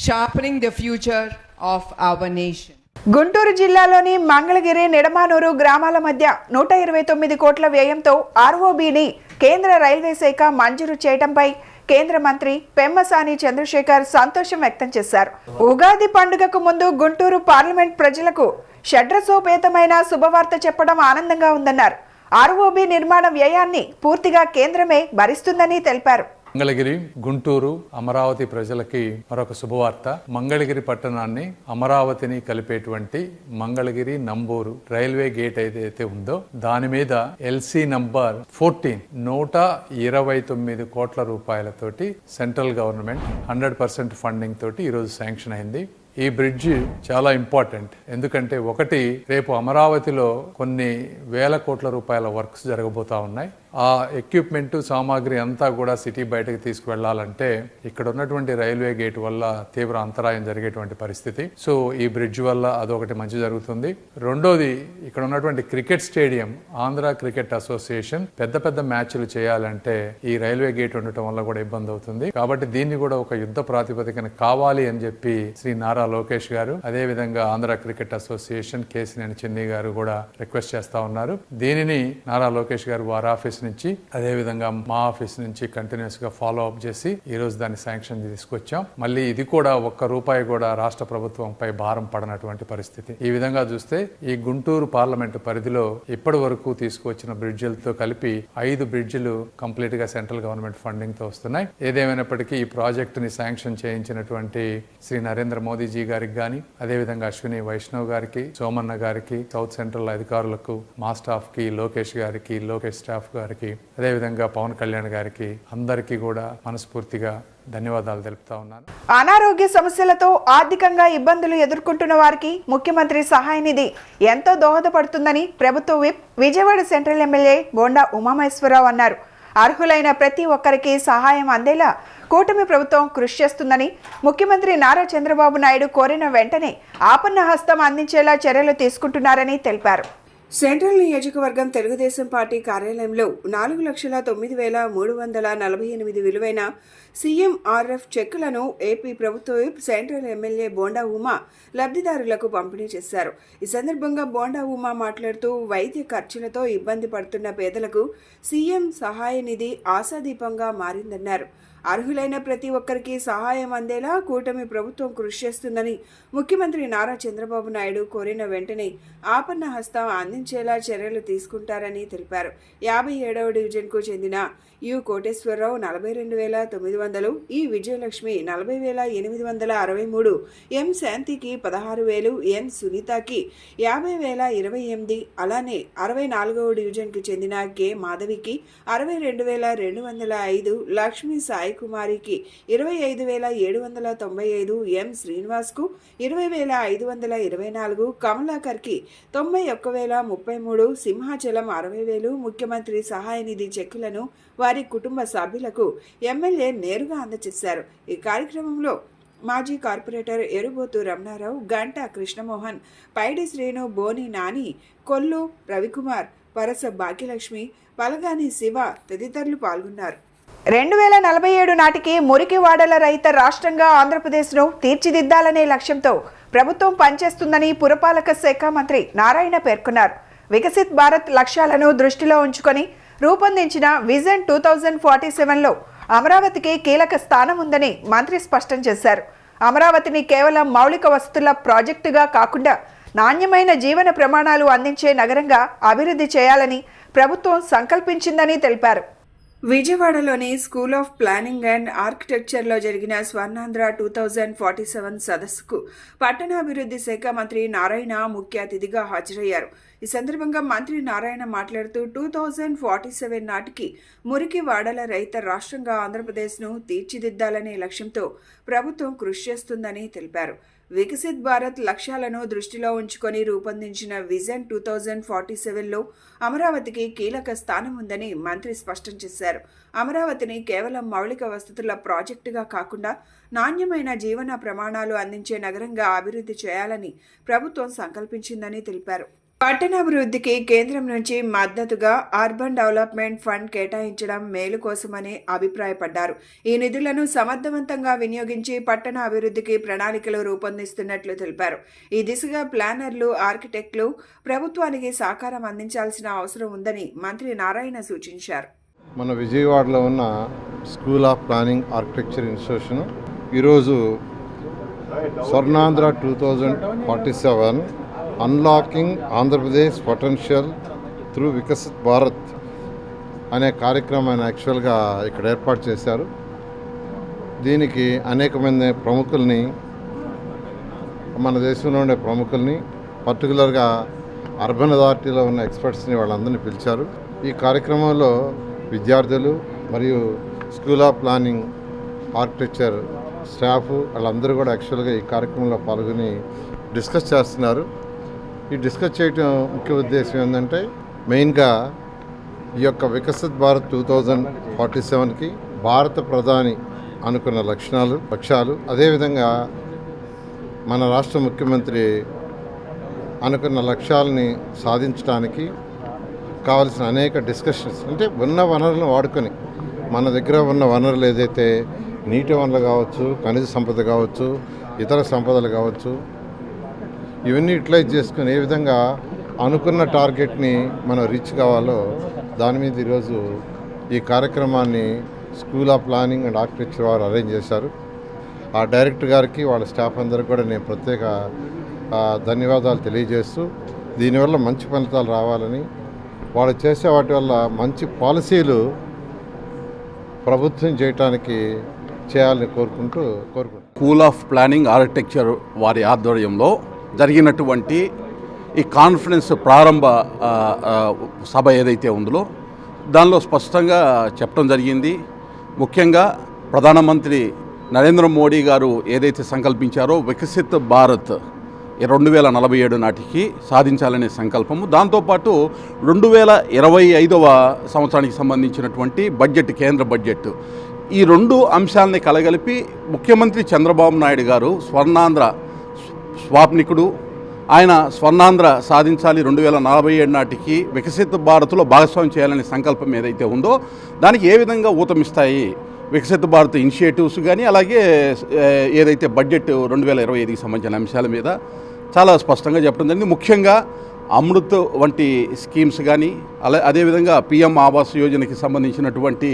sharpening the future of our nation. Guntur జిల్లాలోని మంగళగిరి, నిడమానూరు గ్రామాల మధ్య 129 కోట్ల వ్యయంతో ఆర్ఓబీని కేంద్ర railway శాఖ మంజూరు చేయడంపై కేంద్ర మంత్రి పెమ్మసాని చంద్రశేఖర్ సంతోషం వ్యక్తం చేశారు. ఉగాది పండుగకు ముందు గుంటూరు పార్లమెంట్ ప్రజలకు షడ్రసోపేతమైన శుభవార్త చెప్పడం ఆనందంగా ఉందన్నారు. ఆర్ఓబీ నిర్మాణ వ్యయాన్ని పూర్తిగా కేంద్రమే భరిస్తుందని తెలిపారు. మంగళగిరి, గుంటూరు, అమరావతి ప్రజలకి మరొక శుభవార్త. మంగళగిరి పట్టణాన్ని అమరావతిని కలిపేటువంటి మంగళగిరి నంబూరు రైల్వే గేట్ ఏదైతే ఉందో దాని మీద ఎల్సీ నంబర్ 14 129 కోట్ల రూపాయలతోటి సెంట్రల్ గవర్నమెంట్ 100% ఫండింగ్ తోటి ఈరోజు శాంక్షన్ అయింది. ఈ బ్రిడ్జి చాలా ఇంపార్టెంట్. ఎందుకంటే ఒకటి, రేపు అమరావతిలో కొన్ని వేల కోట్ల రూపాయల వర్క్స్ జరగబోతా ఉన్నాయి. ఆ ఎక్విప్మెంట్ సామాగ్రి అంతా కూడా సిటీ బయటకు తీసుకువెళ్లాలంటే ఇక్కడ ఉన్నటువంటి రైల్వే గేట్ వల్ల తీవ్ర అంతరాయం జరిగేటువంటి పరిస్థితి. సో ఈ బ్రిడ్జ్ వల్ల అదొకటి మంచి జరుగుతుంది. రెండోది, ఇక్కడ ఉన్నటువంటి cricket stadium, Andhra cricket association పెద్ద పెద్ద మ్యాచ్లు చేయాలంటే ఈ రైల్వే గేట్ ఉండటం వల్ల కూడా ఇబ్బంది అవుతుంది. కాబట్టి దీన్ని కూడా ఒక యుద్ధ ప్రాతిపదికన కావాలి అని చెప్పి శ్రీ నారా లోకేష్ గారు, అదే విధంగా ఆంధ్ర క్రికెట్ అసోసియేషన్ కేసినేని చిన్ని గారు కూడా రిక్వెస్ట్ చేస్తా ఉన్నారు. దీనిని నారా లోకేష్ గారు వారి ఆఫీస్ నుంచి అదేవిధంగా మా ఆఫీస్ నుంచి కంటిన్యూస్గా ఫాలో అప్ చేసి ఈరోజు దాన్ని శాంక్షన్ తీసుకొచ్చాం. మళ్ళీ ఇది కూడా ₹1 కూడా రాష్ట్ర ప్రభుత్వంపై భారం పడనటువంటి పరిస్థితి. ఈ విధంగా చూస్తే ఈ గుంటూరు పార్లమెంటు పరిధిలో ఇప్పటి వరకు తీసుకువచ్చిన బ్రిడ్జిలతో కలిపి 5 బ్రిడ్జిలు కంప్లీట్ గా సెంట్రల్ గవర్నమెంట్ ఫండింగ్ తో వస్తున్నాయి. ఏదేమైనప్పటికీ ఈ ప్రాజెక్ట్ ని శాంక్షన్ చేయించినటువంటి శ్రీ నరేంద్ర మోదీజీ గారికి గాని, అదేవిధంగా అశ్విని వైష్ణవ్ గారికి, సోమన్న గారికి, సౌత్ సెంట్రల్ అధికారులకు, మా స్టాఫ్ కి, లోకేష్ గారికి, లోకేష్ స్టాఫ్ గారికి, అదేవిధంగా పవన్ కళ్యాణ్ గారికి అందరికీ కూడా మనస్ఫూర్తిగా ధన్యవాదాలు తెలుపుతా ఉన్నాను. అనారోగ్య సమస్యలతో ఆర్థికంగా ఇబ్బందులు ఎదుర్కొంటున్న వారికి ముఖ్యమంత్రి సహాయ నిధి ఎంతో దోహదపడుతుందని ప్రభుత్వ whip Vijayawada central MLA Bonda Umamaheswara Rao అన్నారు. అర్హులైన ప్రతి ఒక్కరికి సహాయం అందేలా కూటమి ప్రభుత్వం కృషి చేస్తుందని, ముఖ్యమంత్రి నారా చంద్రబాబు నాయుడు కోరిన వెంటనే ఆపన్న హస్తం అందించేలా చర్యలు తీసుకుంటున్నారని తెలిపారు. సెంట్రల్ నియోజకవర్గం తెలుగుదేశం పార్టీ కార్యాలయంలో 4,09,348 విలువైన CMRF చెక్కులను ఏపీ ప్రభుత్వ whip central MLA bonda Uma లబ్ధిదారులకు పంపిణీ చేశారు. ఈ సందర్భంగా బోండా ఉమా మాట్లాడుతూ వైద్య ఖర్చులతో ఇబ్బంది పడుతున్న పేదలకు సీఎం సహాయ నిధి ఆశాదీపంగా మారిందన్నారు. అర్హులైన ప్రతి ఒక్కరికి సహాయం అందేలా కూటమి ప్రభుత్వం కృషి చేస్తుందని, ముఖ్యమంత్రి నారా చంద్రబాబు నాయుడు కోరిన వెంటనే ఆపన్న హస్తం అందించేలా చర్యలు తీసుకుంటారని తెలిపారు. 57వ డివిజన్కు చెందిన యు కోటేశ్వరరావు 42,900, ఈ విజయలక్ష్మి 40,863, ఎం శాంతికి 16,000, ఎన్ సునీతకి 50,028, అలానే 64వ డివిజన్కి చెందిన కె మాధవికి 62,205, లక్ష్మీ సాయి కుమారికి 25,795, ఎం శ్రీనివాస్కు 20,524, కమలాకర్కి 91,033, సింహాచలం 60,000 ముఖ్యమంత్రి సహాయ నిధి చెక్కులను వారి కుటుంబ సభ్యులకు ఎమ్మెల్యే నేరుగా అందజేశారు. ఈ కార్యక్రమంలో మాజీ కార్పొరేటర్ ఎరుబోతు రమణారావు, గంటా కృష్ణమోహన్, పైడి శ్రీను, బోని నాని, కొల్లు రవికుమార్, పరస భాగ్యలక్ష్మి, పలగాని శివ తదితరులు పాల్గొన్నారు. 2047 నాటికి మురికి వాడల రహిత రాష్ట్రంగా ఆంధ్రప్రదేశ్ను తీర్చిదిద్దాలనే లక్ష్యంతో ప్రభుత్వం పనిచేస్తుందని పురపాలక శాఖ మంత్రి నారాయణ పేర్కొన్నారు. వికసిత్ భారత్ లక్ష్యాలను దృష్టిలో ఉంచుకొని రూపొందించిన విజన్ 2047లో అమరావతికి కీలక స్థానం ఉందని మంత్రి స్పష్టం చేశారు. అమరావతిని కేవలం మౌలిక వసతుల ప్రాజెక్టుగా కాకుండా నాణ్యమైన జీవన ప్రమాణాలు అందించే నగరంగా అభివృద్ధి చేయాలని ప్రభుత్వం సంకల్పించిందని తెలిపారు. విజయవాడలోని స్కూల్ ఆఫ్ ప్లానింగ్ అండ్ ఆర్కిటెక్చర్లో జరిగిన స్వర్ణాంధ్ర 2047 సదస్సుకు పట్టణాభివృద్ధి శాఖ మంత్రి నారాయణ ముఖ్య అతిథిగా హాజరయ్యారు. ఈ సందర్భంగా మంత్రి నారాయణ మాట్లాడుతూ 2047 నాటికి మురికి వాడల రహిత రాష్ట్రంగా ఆంధ్రప్రదేశ్ను తీర్చిదిద్దాలనే లక్ష్యంతో ప్రభుత్వం కృషి చేస్తుందని తెలిపారు. వికసిత్ భారత్ లక్ష్యాలను దృష్టిలో ఉంచుకొని రూపొందించిన విజన్ 2047లో అమరావతికి కీలక స్థానం ఉందని మంత్రి స్పష్టం చేశారు. అమరావతిని కేవలం మౌలిక వసతుల ప్రాజెక్టుగా కాకుండా నాణ్యమైన జీవన ప్రమాణాలు అందించే నగరంగా అభివృద్ధి చేయాలని ప్రభుత్వం సంకల్పించిందని తెలిపారు. పట్టణాభివృద్ధికి కేంద్రం నుంచి మద్దతుగా అర్బన్ డెవలప్మెంట్ ఫండ్ కేటాయించడం మేలు కోసమని అభిప్రాయపడ్డారు. ఈ నిధులను సమర్థవంతంగా వినియోగించి పట్టణ అభివృద్ధికి ప్రణాళికలు రూపొందిస్తున్నట్లు తెలిపారు. ఈ దిశగా ప్లానర్లు, ఆర్కిటెక్టులు ప్రభుత్వానికి సహకారం అందించాల్సిన అవసరం ఉందని మంత్రి నారాయణ సూచించారు. మన విజయవాడలో ఉన్న school of planning architecture institution ఈరోజు Swarnandhra 2047 unlocking Andhra Pradesh potential through Viksit Bharat అనే కార్యక్రమాన్ని యాక్చువల్గా ఇక్కడ ఏర్పాటు చేశారు. దీనికి అనేకమంది ప్రముఖుల్ని, మన దేశంలో ఉండే ప్రముఖుల్ని, పర్టికులర్గా అర్బన్ అథారిటీలో ఉన్న ఎక్స్పర్ట్స్ని వాళ్ళందరినీ పిలిచారు. ఈ కార్యక్రమంలో విద్యార్థులు మరియు school of planning architecture staff వాళ్ళందరూ కూడా యాక్చువల్గా ఈ కార్యక్రమంలో పాల్గొని డిస్కస్ చేస్తున్నారు. ఈ డిస్కస్ చేయడం ముఖ్య ఉద్దేశం ఏంటంటే మెయిన్గా ఈ యొక్క వికసిత్ భారత్ 2047కి భారత ప్రధాని అనుకున్న లక్ష్యాలు అదేవిధంగా మన రాష్ట్ర ముఖ్యమంత్రి అనుకున్న లక్ష్యాలని సాధించడానికి కావలసిన అనేక డిస్కషన్స్, అంటే ఉన్న వనరులను వాడుకొని మన దగ్గర ఉన్న వనరులు ఏదైతే నీటి వనరులు కావచ్చు, ఖనిజ సంపద కావచ్చు, ఇతర సంపదలు కావచ్చు, ఇవన్నీ యూటిలైజ్ చేసుకుని ఏ విధంగా అనుకున్న టార్గెట్ని మనం రీచ్ కావాలో దాని మీద ఈరోజు ఈ కార్యక్రమాన్ని school of planning and architecture వారు అరేంజ్ చేశారు. ఆ డైరెక్టర్ గారికి వాళ్ళ స్టాఫ్ అందరికీ కూడా నేను ప్రత్యేక ధన్యవాదాలు తెలియజేస్తూ దీనివల్ల మంచి ఫలితాలు రావాలని, వాళ్ళు చేసే వాటి వల్ల మంచి పాలసీలు ప్రభుత్వం చేయటానికి చేయాలని కోరుకుంటూ స్కూల్ ఆఫ్ ప్లానింగ్ ఆర్కిటెక్చర్ వారి ఆధ్వర్యంలో జరిగినటువంటి ఈ కాన్ఫరెన్స్ ప్రారంభ సభ ఏదైతే ఉందో దానిలో స్పష్టంగా చెప్పడం జరిగింది. ముఖ్యంగా ప్రధానమంత్రి నరేంద్ర మోడీ గారు ఏదైతే సంకల్పించారో వికసిత్ భారత్ 2047 నాటికి సాధించాలనే సంకల్పము, దాంతోపాటు 2025వ సంవత్సరానికి సంబంధించినటువంటి బడ్జెట్, కేంద్ర బడ్జెట్, ఈ రెండు అంశాలని కలగలిపి ముఖ్యమంత్రి చంద్రబాబు నాయుడు గారు స్వర్ణాంధ్ర స్వాప్నికుడు, ఆయన స్వర్ణాంధ్ర సాధించాలి 2047 నాటికి వికసిత భారత్లో భాగస్వామ్యం చేయాలనే సంకల్పం ఏదైతే ఉందో దానికి ఏ విధంగా ఊతమిస్తాయి వికసిత భారత్ ఇనిషియేటివ్స్ కానీ, అలాగే ఏదైతే బడ్జెట్ 2025కి సంబంధించిన అంశాల మీద చాలా స్పష్టంగా చెప్పడం జరిగింది. ముఖ్యంగా అమృత్ వంటి స్కీమ్స్ కానీ, అదేవిధంగా పిఎం ఆవాస్ యోజనకి సంబంధించినటువంటి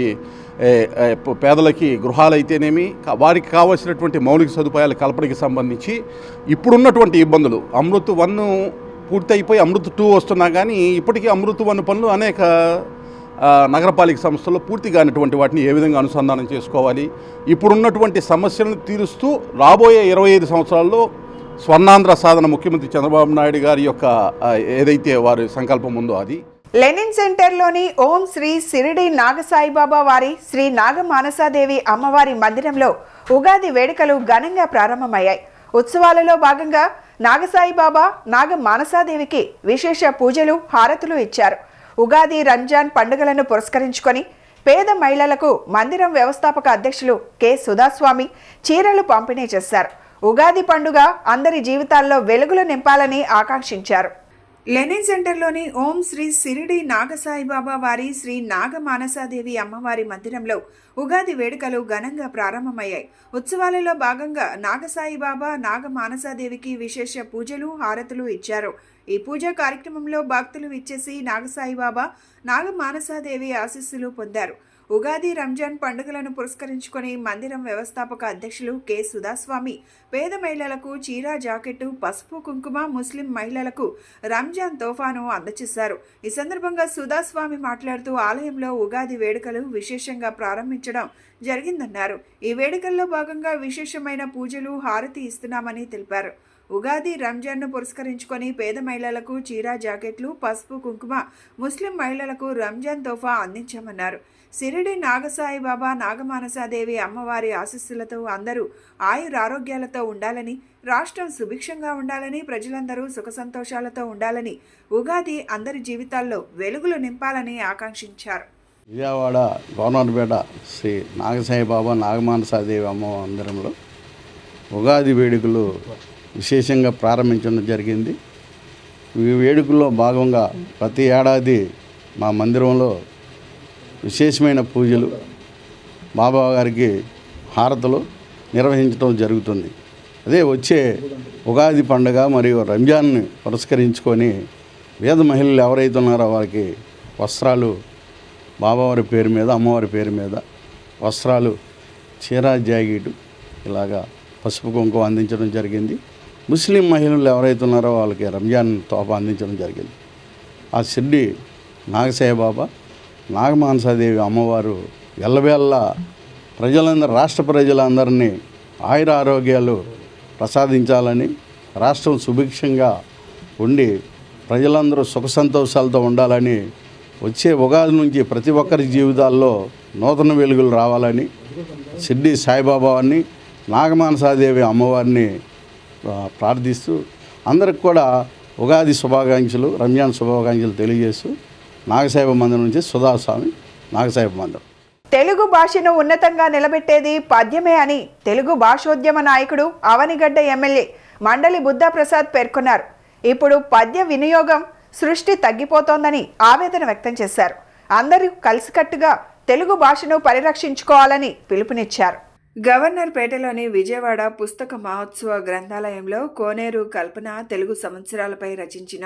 పేదలకి గృహాలైతేనేమి, వారికి కావాల్సినటువంటి మౌలిక సదుపాయాల కల్పనకి సంబంధించి ఇప్పుడున్నటువంటి ఇబ్బందులు, అమృత్ 1 పూర్తి అయిపోయి అమృత్ 2 వస్తున్నా కానీ ఇప్పటికీ అమృత్ 1 పనులు అనేక నగరపాలిక సంస్థల్లో పూర్తి కానిటువంటి వాటిని ఏ విధంగా అనుసంధానం చేసుకోవాలి, ఇప్పుడున్నటువంటి సమస్యలను తీరుస్తూ రాబోయే 25 సంవత్సరాల్లో స్వర్ణాంధ్ర సాధన ముఖ్యమంత్రి చంద్రబాబు నాయుడు గారి యొక్క ఏదైతే వారి సంకల్పం ఉందో అది. లెనిన్ సెంటర్లోని ఓం శ్రీ సిరిడి నాగసాయిబాబా వారి శ్రీ నాగమానసాదేవి అమ్మవారి మందిరంలో ఉగాది వేడుకలు ఘనంగా ప్రారంభమయ్యాయి. ఉత్సవాలలో భాగంగా నాగసాయిబాబా నాగమానసాదేవికి విశేష పూజలు, హారతులు ఇచ్చారు. ఉగాది, రంజాన్ పండుగలను పురస్కరించుకొని పేద మహిళలకు మందిరం వ్యవస్థాపక అధ్యక్షులు కె సుధాస్వామి చీరలు పంపిణీ చేశారు. ఉగాది పండుగ అందరి జీవితాల్లో వెలుగులు నింపాలని ఆకాంక్షించారు. లెనిన్ సెంటర్లోని ఓం శ్రీ సిరిడి నాగసాయిబాబా వారి శ్రీ నాగమానసాదేవి అమ్మవారి మందిరంలో ఉగాది వేడుకలు ఘనంగా ప్రారంభమయ్యాయి. ఉత్సవాలలో భాగంగా నాగసాయిబాబా నాగమానసాదేవికి విశేష పూజలు, హారతులు ఇచ్చారు. ఈ పూజా కార్యక్రమంలో భక్తులు విచ్చేసి నాగసాయిబాబా నాగమానసాదేవి ఆశీస్సులు పొందారు. ఉగాది, రంజాన్ పండుగలను పురస్కరించుకొని మందిరం వ్యవస్థాపక అధ్యక్షులు కె సుధాస్వామి పేద మహిళలకు చీర, జాకెట్టు, పసుపు, కుంకుమ, ముస్లిం మహిళలకు రంజాన్ తోఫాను అందజేశారు. ఈ సందర్భంగా సుధాస్వామి మాట్లాడుతూ ఆలయంలో ఉగాది వేడుకలు విశేషంగా ప్రారంభించడం జరిగిందన్నారు. ఈ వేడుకల్లో భాగంగా విశేషమైన పూజలు, హారతి ఇస్తున్నామని తెలిపారు. ఉగాది, రంజాన్ను పురస్కరించుకొని పేద మహిళలకు చీర, జాకెట్లు, పసుపు, కుంకుమ, ముస్లిం మహిళలకు రంజాన్ తోఫా అందించామన్నారు. సిరిడి నాగసాయిబాబా నాగమానసాదేవి అమ్మవారి ఆశీస్సులతో అందరూ ఆయురారోగ్యాలతో ఉండాలని, రాష్ట్రం సుభిక్షంగా ఉండాలని, ప్రజలందరూ సుఖ సంతోషాలతో ఉండాలని, ఉగాది అందరి జీవితాల్లో వెలుగులు నింపాలని ఆకాంక్షించారు. విజయవాడ గవర్నర్పేట శ్రీ నాగసాయిబాబా నాగమానసాదేవి అమ్మ మందిరంలో ఉగాది వేడుకలు విశేషంగా ప్రారంభించడం జరిగింది. ఈ వేడుకల్లో భాగంగా ప్రతి ఏడాది మా మందిరంలో విశేషమైన పూజలు, బాబా గారికి హారతులు నిర్వహించడం జరుగుతుంది. అదే వచ్చే ఉగాది పండుగ మరియు రంజాన్ని పురస్కరించుకొని వేద మహిళలు ఎవరైతే ఉన్నారో వారికి వస్త్రాలు బాబావారి పేరు మీద, అమ్మవారి పేరు మీద వస్త్రాలు, చీర, జాకెట్, ఇలాగా పసుపు కుంకుమ అందించడం జరిగింది. ముస్లిం మహిళలు ఎవరైతే ఉన్నారో వాళ్ళకి రంజాన్ తోఫా అందించడం జరిగింది. ఆ షిర్డి నాగసాయిబాబా నాగమానసాదేవి అమ్మవారు ఎల్లవేళ ప్రజలందరూ, రాష్ట్ర ప్రజలందరినీ ఆయుర ఆరోగ్యాలు ప్రసాదించాలని, రాష్ట్రం సుభిక్షంగా ఉండి ప్రజలందరూ సుఖ సంతోషాలతో ఉండాలని, వచ్చే ఉగాది నుంచి ప్రతి ఒక్కరి జీవితాల్లో నూతన వెలుగులు రావాలని షిర్డి సాయిబాబాని నాగమానసాదేవి అమ్మవారిని ప్రార్థిస్తూ అందరికి కూడా ఉగాది శుభాకాంక్షలు, రంజాన్ శుభాకాంక్షలు తెలియజేస్తూ నాగసాయిబ మందిరం నుంచి సుధాస్వామి, నాగసాయిబ మందిరం. తెలుగు భాషను ఉన్నతంగా నిలబెట్టేది పద్యమే అని తెలుగు భాషోద్యమ నాయకుడు అవనిగడ్డ ఎమ్మెల్యే మండలి బుద్ధప్రసాద్ పేర్కొన్నారు. ఇప్పుడు పద్య వినియోగం సృష్టి తగ్గిపోతోందని ఆవేదన వ్యక్తం చేశారు. అందరూ కలిసికట్టుగా తెలుగు భాషను పరిరక్షించుకోవాలని పిలుపునిచ్చారు. గవర్నర్ పేటలోని విజయవాడ పుస్తక మహోత్సవ గ్రంథాలయంలో కోనేరు కల్పన తెలుగు సంవత్సరాలపై రచించిన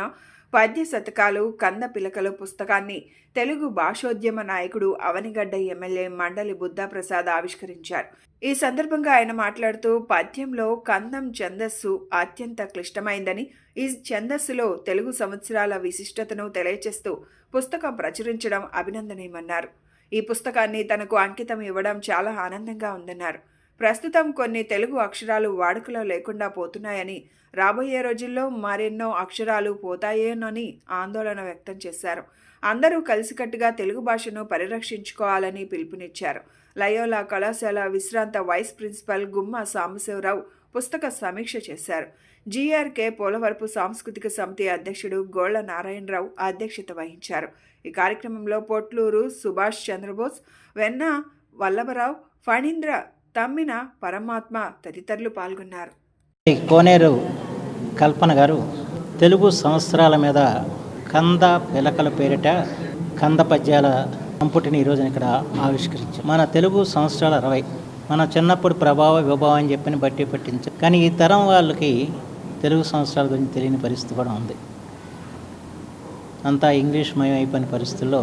పద్య శతకాలు కంద పిలకలు పుస్తకాన్ని తెలుగు భాషోద్యమ నాయకుడు అవనిగడ్డ ఎమ్మెల్యే మండలి బుద్ధాప్రసాద్ ఆవిష్కరించారు. ఈ సందర్భంగా ఆయన మాట్లాడుతూ పద్యంలో కందం ఛందస్సు అత్యంత క్లిష్టమైందని, ఈ ఛందస్సులో తెలుగు సంవత్సరాల విశిష్టతను తెలియచేస్తూ పుస్తకం ప్రచురించడం అభినందనీయమన్నారు. ఈ పుస్తకాన్ని తనకు అంకితం ఇవ్వడం చాలా ఆనందంగా ఉందన్నారు. ప్రస్తుతం కొన్ని తెలుగు అక్షరాలు వాడుకలో లేకుండా పోతున్నాయని, రాబోయే రోజుల్లో మరెన్నో అక్షరాలు పోతాయేనని ఆందోళన వ్యక్తం చేశారు. అందరూ కలిసికట్టుగా తెలుగు భాషను పరిరక్షించుకోవాలని పిలుపునిచ్చారు. లయోలా కళాశాల విశ్రాంత వైస్ ప్రిన్సిపల్ గుమ్మ సాంబశివరావు పుస్తక సమీక్ష చేశారు. జీఆర్కే పోలవరపు సాంస్కృతిక సమితి అధ్యక్షుడు గోళ్ల నారాయణరావు అధ్యక్షత వహించారు. ఈ కార్యక్రమంలో పొట్లూరు సుభాష్ చంద్రబోస్, వెన్న వల్లభరావు, ఫణీంద్ర, తమ్మిన పరమాత్మ తదితరులు పాల్గొన్నారు. కోనేరు కల్పన గారు తెలుగు సంవత్సరాల మీద కంద పిలకల పేరిట కంద పద్యాల సంపుటిని ఈరోజున ఇక్కడ ఆవిష్కరించాం. మన తెలుగు సంవత్సరాల 60 మన చిన్నప్పుడు ప్రభావ విభావం అని చెప్పని బట్టి పట్టించాం. కానీ ఈ తరం వాళ్ళకి తెలుగు సంవత్సరాల గురించి తెలియని పరిస్థితి కూడా ఉంది. అంతా ఇంగ్లీష్ మయం అయిపోయిన పరిస్థితుల్లో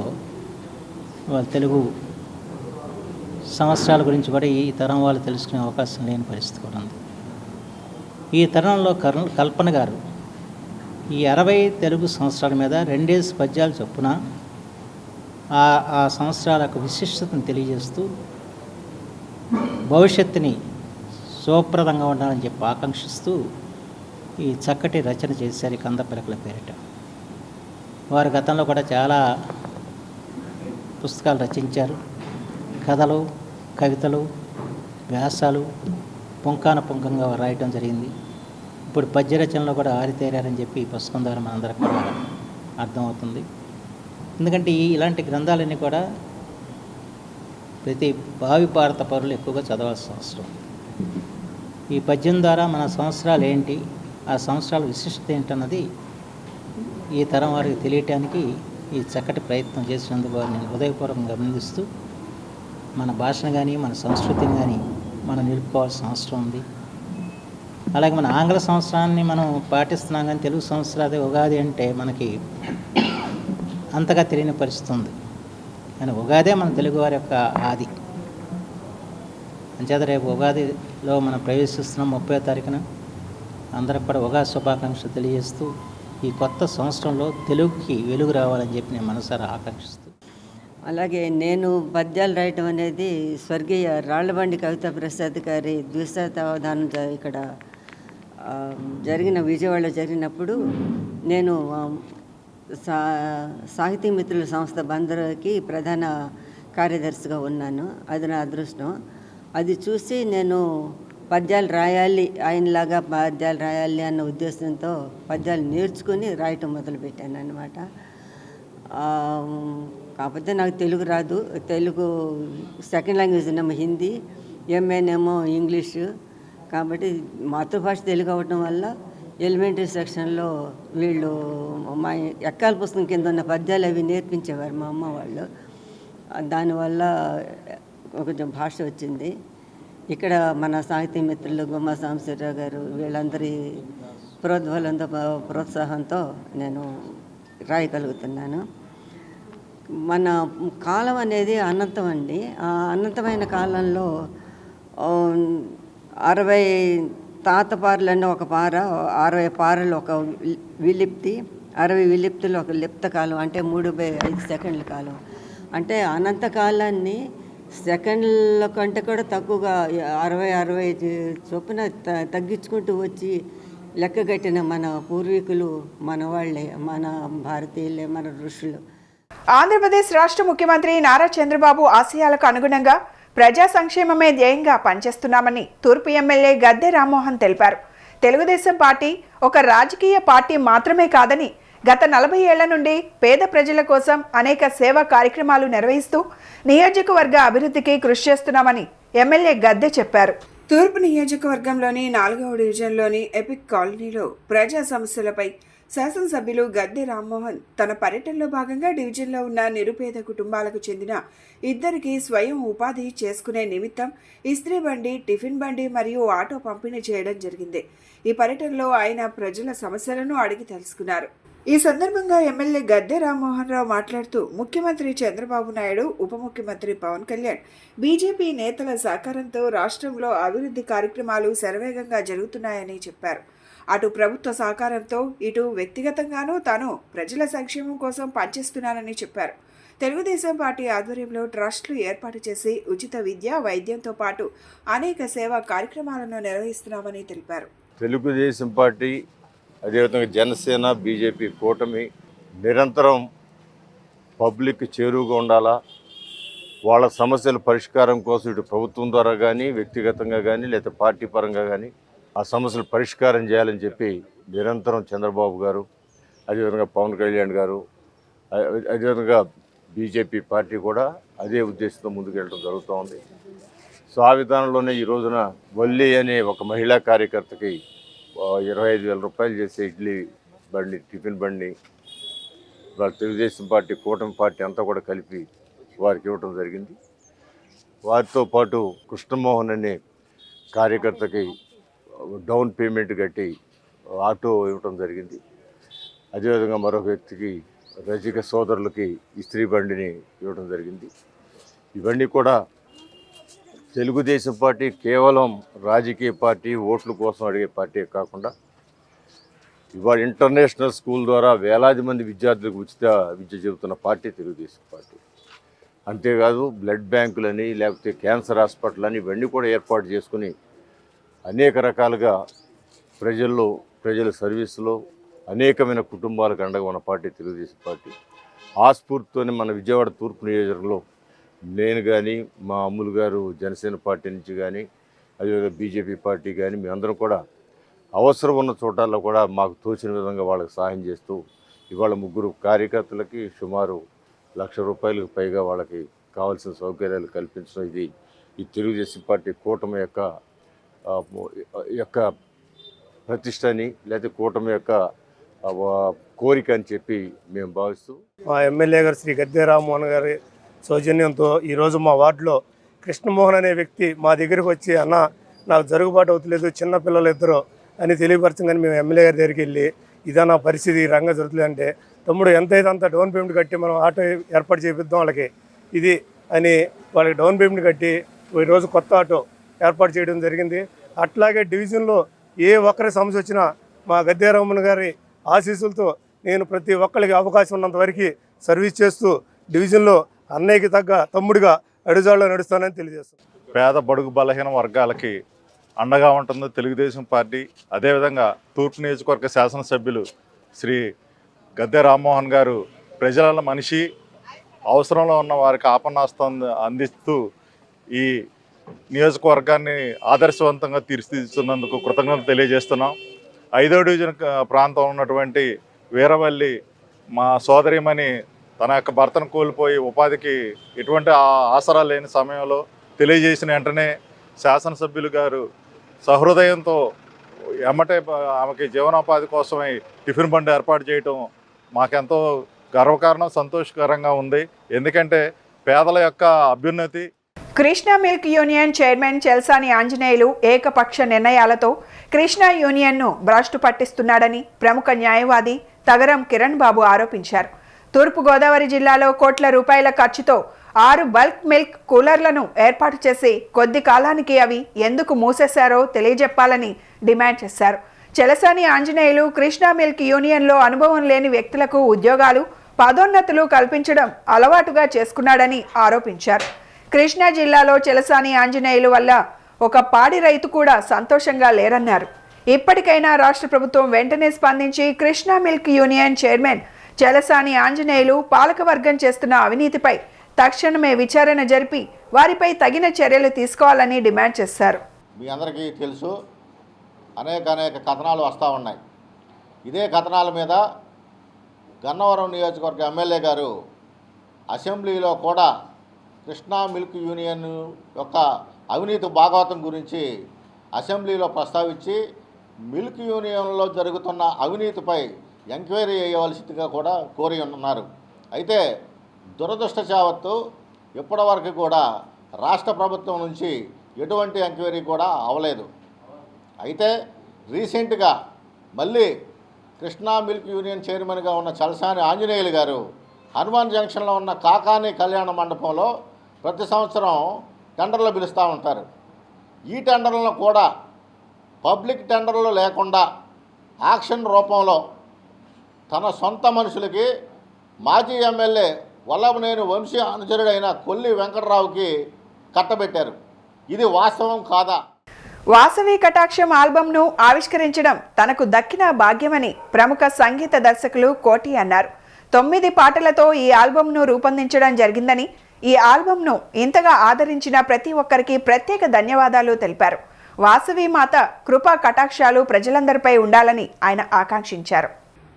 వాళ్ళు తెలుగు సంవత్సరాల గురించి కూడా ఈ తరం వాళ్ళు తెలుసుకునే అవకాశం లేని పరిస్థితి కూడా ఉంది. ఈ తరంలో కల్పన గారు ఈ 60 తెలుగు సంవత్సరాల మీద 2 పద్యాలు చొప్పున ఆ సంవత్సరాలకు విశిష్టతను తెలియజేస్తూ భవిష్యత్తుని శుభప్రదంగా ఉండాలని చెప్పి ఆకాంక్షిస్తూ ఈ చక్కటి రచన చేశారు ఈ కంద పిలకల పేరిట. వారు గతంలో కూడా చాలా పుస్తకాలు రచించారు. కథలు, కవితలు, వ్యాసాలు పుంఖంగా రాయటం జరిగింది. ఇప్పుడు పద్య రచనలో కూడా ఆరితేరారని చెప్పి ఈ పుస్తకం ద్వారా మనందరికి కూడా అర్థమవుతుంది. ఎందుకంటే ఇలాంటి గ్రంథాలన్నీ కూడా ప్రతి భావి భారత పౌరులు ఎక్కువగా చదవాల్సిన అవసరం. ఈ పద్యం ద్వారా మన సంవత్సరాలు ఏంటి, ఆ సంవత్సరాల విశిష్టత ఏంటన్నది ఈ తరం వారికి తెలియటానికి ఈ చక్కటి ప్రయత్నం చేసినందుకు నేను హృదయపూర్వకంగా అభినందిస్తూ, మన భాషను కానీ మన సంస్కృతిని కానీ మనం నిలుపుకోవాల్సిన అవసరం ఉంది. అలాగే మన ఆంగ్ల సంవత్సరాన్ని మనం పాటిస్తున్నాం, కానీ తెలుగు సంవత్సరాది ఉగాది అంటే మనకి అంతగా తెలియని పరిస్థితి ఉంది. కానీ ఉగాదే మన తెలుగువారి యొక్క ఆది. అంచేత రేపు ఉగాదిలో మనం ప్రవేశిస్తున్నాం 30వ తారీఖున. అందరికి కూడా ఉగాది శుభాకాంక్షలు తెలియజేస్తూ ఈ కొత్త సంవత్సరంలో తెలుగుకి వెలుగు రావాలని చెప్పి నేను మనసారా ఆకాంక్షిస్తూ, అలాగే నేను పద్యాలు రాయటం అనేది స్వర్గీయ రాళ్లబండి కవితా ప్రసాద్ గారి ద్విశతావధానం ఇక్కడ విజయవాడలో జరిగినప్పుడు నేను సాహితీ మిత్రుల సంస్థ బందరుకి ప్రధాన కార్యదర్శిగా ఉన్నాను. అది నా అదృష్టం. అది చూసి నేను పద్యాలు రాయాలి, ఆయనలాగా పద్యాలు రాయాలి అన్న ఉద్దేశంతో పద్యాలు నేర్చుకుని రాయటం మొదలుపెట్టాను అన్నమాట. కాకపోతే నాకు తెలుగు రాదు. తెలుగు సెకండ్ లాంగ్వేజ్ ఏమో హిందీ, ఎంఏనేమో ఇంగ్లీషు. కాబట్టి మాతృభాష తెలుగు అవ్వటం వల్ల ఎలిమెంటరీ సెక్షన్లో వీళ్ళు మా ఎక్కాల పుస్తకం కింద ఉన్న పద్యాలు అవి నేర్పించేవారు మా అమ్మ వాళ్ళు. దానివల్ల కొంచెం భాష వచ్చింది. ఇక్కడ మన సాహితీ మిత్రులు గుమ్మ సాంబశివరావు గారు వీళ్ళందరి ప్రోత్సాహంతో నేను రాయగలుగుతున్నాను. మన కాలం అనేది అనంతం అండి. ఆ అనంతమైన కాలంలో 60 తాతపారలన్న ఒక పార, 60 పారలు ఒక విలిప్తి, 60 విలిప్తులు ఒక లిప్త కాలం, అంటే 3/5 సెకండ్ల కాలం. అంటే అనంతకాలాన్ని సెకండ్ల కంటే కూడా తక్కువగా 60 చొప్పున తగ్గించుకుంటూ వచ్చి లెక్కగట్టిన మన పూర్వీకులు మన వాళ్ళే, మన భారతీయులే, మన ఋషులు. ఆంధ్రప్రదేశ్ రాష్ట్ర ముఖ్యమంత్రి నారా చంద్రబాబు ఆశయాలకు అనుగుణంగా ప్రజా సంక్షేమమే ధ్యేయంగా పనిచేస్తున్నామని తూర్పు ఎమ్మెల్యే గద్దె రామ్మోహన్ తెలిపారు. తెలుగుదేశం పార్టీ ఒక రాజకీయ పార్టీ మాత్రమే కాదని, గత 40 ఏళ్ల నుండి పేద ప్రజల కోసం అనేక సేవా కార్యక్రమాలు నిర్వహిస్తూ నియోజకవర్గ అభివృద్ధికి కృషి చేస్తున్నామని ఎమ్మెల్యే గద్దె చెప్పారు. తూర్పు నియోజకవర్గంలోని 4వ డివిజన్లోని ఎపిక్ కాలనీలో ప్రజా సమస్యలపై శాసనసభ్యులు గద్దె రామ్మోహన్ తన పర్యటనలో భాగంగా డివిజన్లో ఉన్న నిరుపేద కుటుంబాలకు చెందిన ఇద్దరికి స్వయం ఉపాధి చేసుకునే నిమిత్తం ఇస్త్రీ బండి, టిఫిన్ బండి మరియు ఆటో పంపిణీ చేయడం జరిగింది. ఈ పర్యటనలో ఆయన ప్రజల సమస్యలను అడిగి తెలుసుకున్నారు. ఈ సందర్భంగా ఎమ్మెల్యే గద్దె రామ్మోహన్ రావు మాట్లాడుతూ ముఖ్యమంత్రి చంద్రబాబు నాయుడు, ఉప ముఖ్యమంత్రి పవన్ కళ్యాణ్, బీజేపీ నేతల సహకారంతో రాష్ట్రంలో అభివృద్ధి కార్యక్రమాలు శరవేగంగా జరుగుతున్నాయని చెప్పారు. అటు ప్రభుత్వ సహకారంతో ఇటు వ్యక్తిగతంగానూ తాను ప్రజల సంక్షేమం కోసం పనిచేస్తున్నానని చెప్పారు. తెలుగుదేశం పార్టీ ఆధ్వర్యంలో ట్రస్టులు ఏర్పాటు చేసి ఉచిత విద్య, వైద్యంతో పాటు అనేక సేవా కార్యక్రమాలను నిర్వహిస్తున్నామని తెలిపారు. తెలుగుదేశం పార్టీ, అదేవిధంగా జనసేన, బీజేపీ కూటమి నిరంతరం పబ్లిక్ చేరువుగా ఉండాలా, వాళ్ళ సమస్యల పరిష్కారం కోసం ఇటు ప్రభుత్వం ద్వారా కానీ, వ్యక్తిగతంగా కానీ, లేదా పార్టీ పరంగా కానీ ఆ సమస్యలు పరిష్కారం చేయాలని చెప్పి నిరంతరం చంద్రబాబు గారు, అదేవిధంగా పవన్ కళ్యాణ్ గారు, అదేవిధంగా బీజేపీ పార్టీ కూడా అదే ఉద్దేశంతో ముందుకెళ్ళడం జరుగుతూ ఉంది. సో ఆ విధానంలోనే ఈ రోజున వల్లి అనే ఒక మహిళా కార్యకర్తకి 25,000 రూపాయలు చేసే ఇడ్లీ బండి, టిఫిన్ బండి వాళ్ళ తెలుగుదేశం పార్టీ, కూటమి పార్టీ అంతా కూడా కలిపి వారికి ఇవ్వటం జరిగింది. వారితో పాటు కృష్ణమోహన్ అనే కార్యకర్తకి డౌన్ పేమెంట్ కట్టి ఆటో ఇవ్వటం జరిగింది. అదేవిధంగా మరొక వ్యక్తికి, రజిక సోదరులకి ఇస్త్రీ బండిని ఇవ్వడం జరిగింది. ఇవన్నీ కూడా తెలుగుదేశం పార్టీ కేవలం రాజకీయ పార్టీ, ఓట్ల కోసం అడిగే పార్టీ కాకుండా ఇవాళ ఇంటర్నేషనల్ స్కూల్ ద్వారా వేలాది మంది విద్యార్థులకు ఉచిత విద్య చెబుతున్న పార్టీ తెలుగుదేశం పార్టీ. అంతేకాదు బ్లడ్ బ్యాంకులని, లేకపోతే క్యాన్సర్ హాస్పిటల్ అని ఇవన్నీ కూడా ఏర్పాటు చేసుకుని అనేక రకాలుగా ప్రజల సర్వీసులో అనేకమైన కుటుంబాలకు అండగా ఉన్న పార్టీ తెలుగుదేశం పార్టీ. ఆ స్ఫూర్తితోనే మన విజయవాడ తూర్పు నియోజకవర్గంలో నేను కానీ, మా అమ్ములు గారు జనసేన పార్టీ నుంచి కానీ, అదేవిధంగా బీజేపీ పార్టీ కానీ, మేమందరం కూడా అవసరం ఉన్న చోటాల్లో కూడా మాకు తోచిన విధంగా వాళ్ళకి సహాయం చేస్తూ ఇవాళ 3 కార్యకర్తలకి సుమారు ₹1,00,000 పైగా వాళ్ళకి కావాల్సిన సౌకర్యాలు కల్పించడం ఇది ఈ తెలుగుదేశం పార్టీ కూటమి యొక్క ప్రతిష్టని, లేదా కూటమి యొక్క కోరిక అని చెప్పి మేము భావిస్తూ మా ఎమ్మెల్యే గారు శ్రీ గద్దె రామ్మోహన్ గారి సౌజన్యంతో ఈరోజు మా వార్డులో కృష్ణమోహన్ అనే వ్యక్తి మా దగ్గరికి వచ్చి, అన్న నాకు జరుగుబాటు అవుతలేదు, చిన్నపిల్లలు ఇద్దరు అని తెలియపరచగానే మేము ఎమ్మెల్యే గారి దగ్గరికి వెళ్ళి ఇదా నా పరిస్థితి, ఈ రంగం జరుగుతుంది అంటే, తమ్ముడు ఎంతైతే అంత డౌన్ పేమెంట్ కట్టి మనం ఆటో ఏర్పాటు చేపిద్దాం వాళ్ళకి ఇది అని వాళ్ళకి డౌన్ పేమెంట్ కట్టి ఈరోజు కొత్త ఆటో ఏర్పాటు చేయడం జరిగింది. అట్లాగే డివిజన్లో ఏ ఒక్కరి సమస్య వచ్చినా మా గద్దె రామ్మోహన్ గారి ఆశీస్సులతో నేను ప్రతి ఒక్కరికి అవకాశం ఉన్నంత వరకు సర్వీస్ చేస్తూ డివిజన్లో అన్నయ్యకి తగ్గ తమ్ముడిగా అడుగుజాడలో నడుస్తానని తెలియజేస్తాను. పేద బడుగు బలహీన వర్గాలకి అండగా ఉంటుంది తెలుగుదేశం పార్టీ. అదేవిధంగా తూర్పు నియోజకవర్గ శాసనసభ్యులు శ్రీ గద్దె రామ్మోహన్ గారు ప్రజల మనిషి, అవసరంలో ఉన్న వారికి ఆపన్నాస్తం అందిస్తూ ఈ నియోజకవర్గాన్ని ఆదర్శవంతంగా తీర్చిదిద్దుతున్నందుకు కృతజ్ఞతలు తెలియజేస్తున్నాం. 5వ డివిజన్ ప్రాంతంలో ఉన్నటువంటి వీరవల్లి మా సోదరిమణి తన యొక్క భర్తను కోల్పోయి ఉపాధికి ఎటువంటి ఆసరా లేని సమయంలో తెలియజేసిన వెంటనే శాసనసభ్యులు గారు సహృదయంతో ఎమ్మటే ఆమెకి జీవనోపాధి కోసమై టిఫిన్ బండి ఏర్పాటు చేయటం మాకెంతో గర్వకారణం, సంతోషకరంగా ఉంది. ఎందుకంటే పేదల యొక్క అభ్యున్నతి. Krishna milk union chairman Chalasani Anjaneyulu ఏకపక్ష నిర్ణయాలతో కృష్ణా యూనియన్ను భ్రష్టు పట్టిస్తున్నాడని ప్రముఖ న్యాయవాది తగరం కిరణ్ బాబు ఆరోపించారు. తూర్పుగోదావరి జిల్లాలో కోట్ల రూపాయల ఖర్చుతో 6 బల్క్ మిల్క్ కూలర్లను ఏర్పాటు చేసి కొద్ది కాలానికి అవి ఎందుకు మూసేశారో తెలియజెప్పాలని డిమాండ్ చేశారు. చెలసాని ఆంజనేయులు కృష్ణా మిల్క్ యూనియన్లో అనుభవం లేని వ్యక్తులకు ఉద్యోగాలు, పదోన్నతులు కల్పించడం అలవాటుగా చేసుకున్నాడని ఆరోపించారు. కృష్ణా జిల్లాలో చెలసాని ఆంజనేయులు వల్ల ఒక పాడి రైతు కూడా సంతోషంగా లేరన్నారు. ఇప్పటికైనా రాష్ట్ర ప్రభుత్వం వెంటనే స్పందించి Krishna milk union chairman Chelasani Anjaneyulu పాలకవర్గం చేస్తున్న అవినీతిపై తక్షణమే విచారణ జరిపి వారిపై తగిన చర్యలు తీసుకోవాలని డిమాండ్ చేశారు. మీ అందరికీ తెలుసు, అనేక కథనాలు వస్తూ ఉన్నాయి. ఇదే కథనాల మీద గన్నవరం నియోజకవర్గ ఎమ్మెల్యే గారు అసెంబ్లీలో కూడా కృష్ణా మిల్క్ యూనియన్ యొక్క అవినీతి భాగవతం గురించి అసెంబ్లీలో ప్రస్తావించి మిల్క్ యూనియన్లో జరుగుతున్న అవినీతిపై ఎంక్వైరీ చేయవలసిందిగా కూడా కోరి ఉన్నారు. అయితే దురదృష్టవశాత్తు ఇప్పటివరకు కూడా రాష్ట్ర ప్రభుత్వం నుంచి ఎటువంటి ఎంక్వైరీ కూడా అవ్వలేదు. అయితే రీసెంట్గా మళ్ళీ కృష్ణా మిల్క్ యూనియన్ చైర్మన్గా ఉన్న చలసాని ఆంజనేయులు గారు హనుమాన్ జంక్షన్లో ఉన్న కాకాని కళ్యాణ మండపంలో ప్రతి సంవత్సరం టెండర్లు పిలుస్తూ ఉంటారు. ఈ టెండర్లను కూడా పబ్లిక్ టెండర్లు లేకుండా యాక్షన్ రూపంలో తన సొంత మనుషులకి మాజీ ఎమ్మెల్యే వల్లభనేని వంశీ అనుచరుడైన కొల్లి వెంకటరావుకి కట్టబెట్టారు. ఇది వాస్తవం కాదా? వాసవి కటాక్షం ఆల్బమ్ను ఆవిష్కరించడం తనకు దక్కిన భాగ్యమని ప్రముఖ సంగీత దర్శకులు కోటి అన్నారు. 9 పాటలతో ఈ ఆల్బమ్ను రూపొందించడం జరిగిందని, ఈ ఆల్బమ్ను ఇంతగా ఆదరించిన ప్రతి ఒక్కరికి ప్రత్యేక ధన్యవాదాలు తెలిపారు. వాసవి మాత కృపా కటాక్షాలు ప్రజలందరిపై ఉండాలని ఆయన ఆకాంక్షించారు.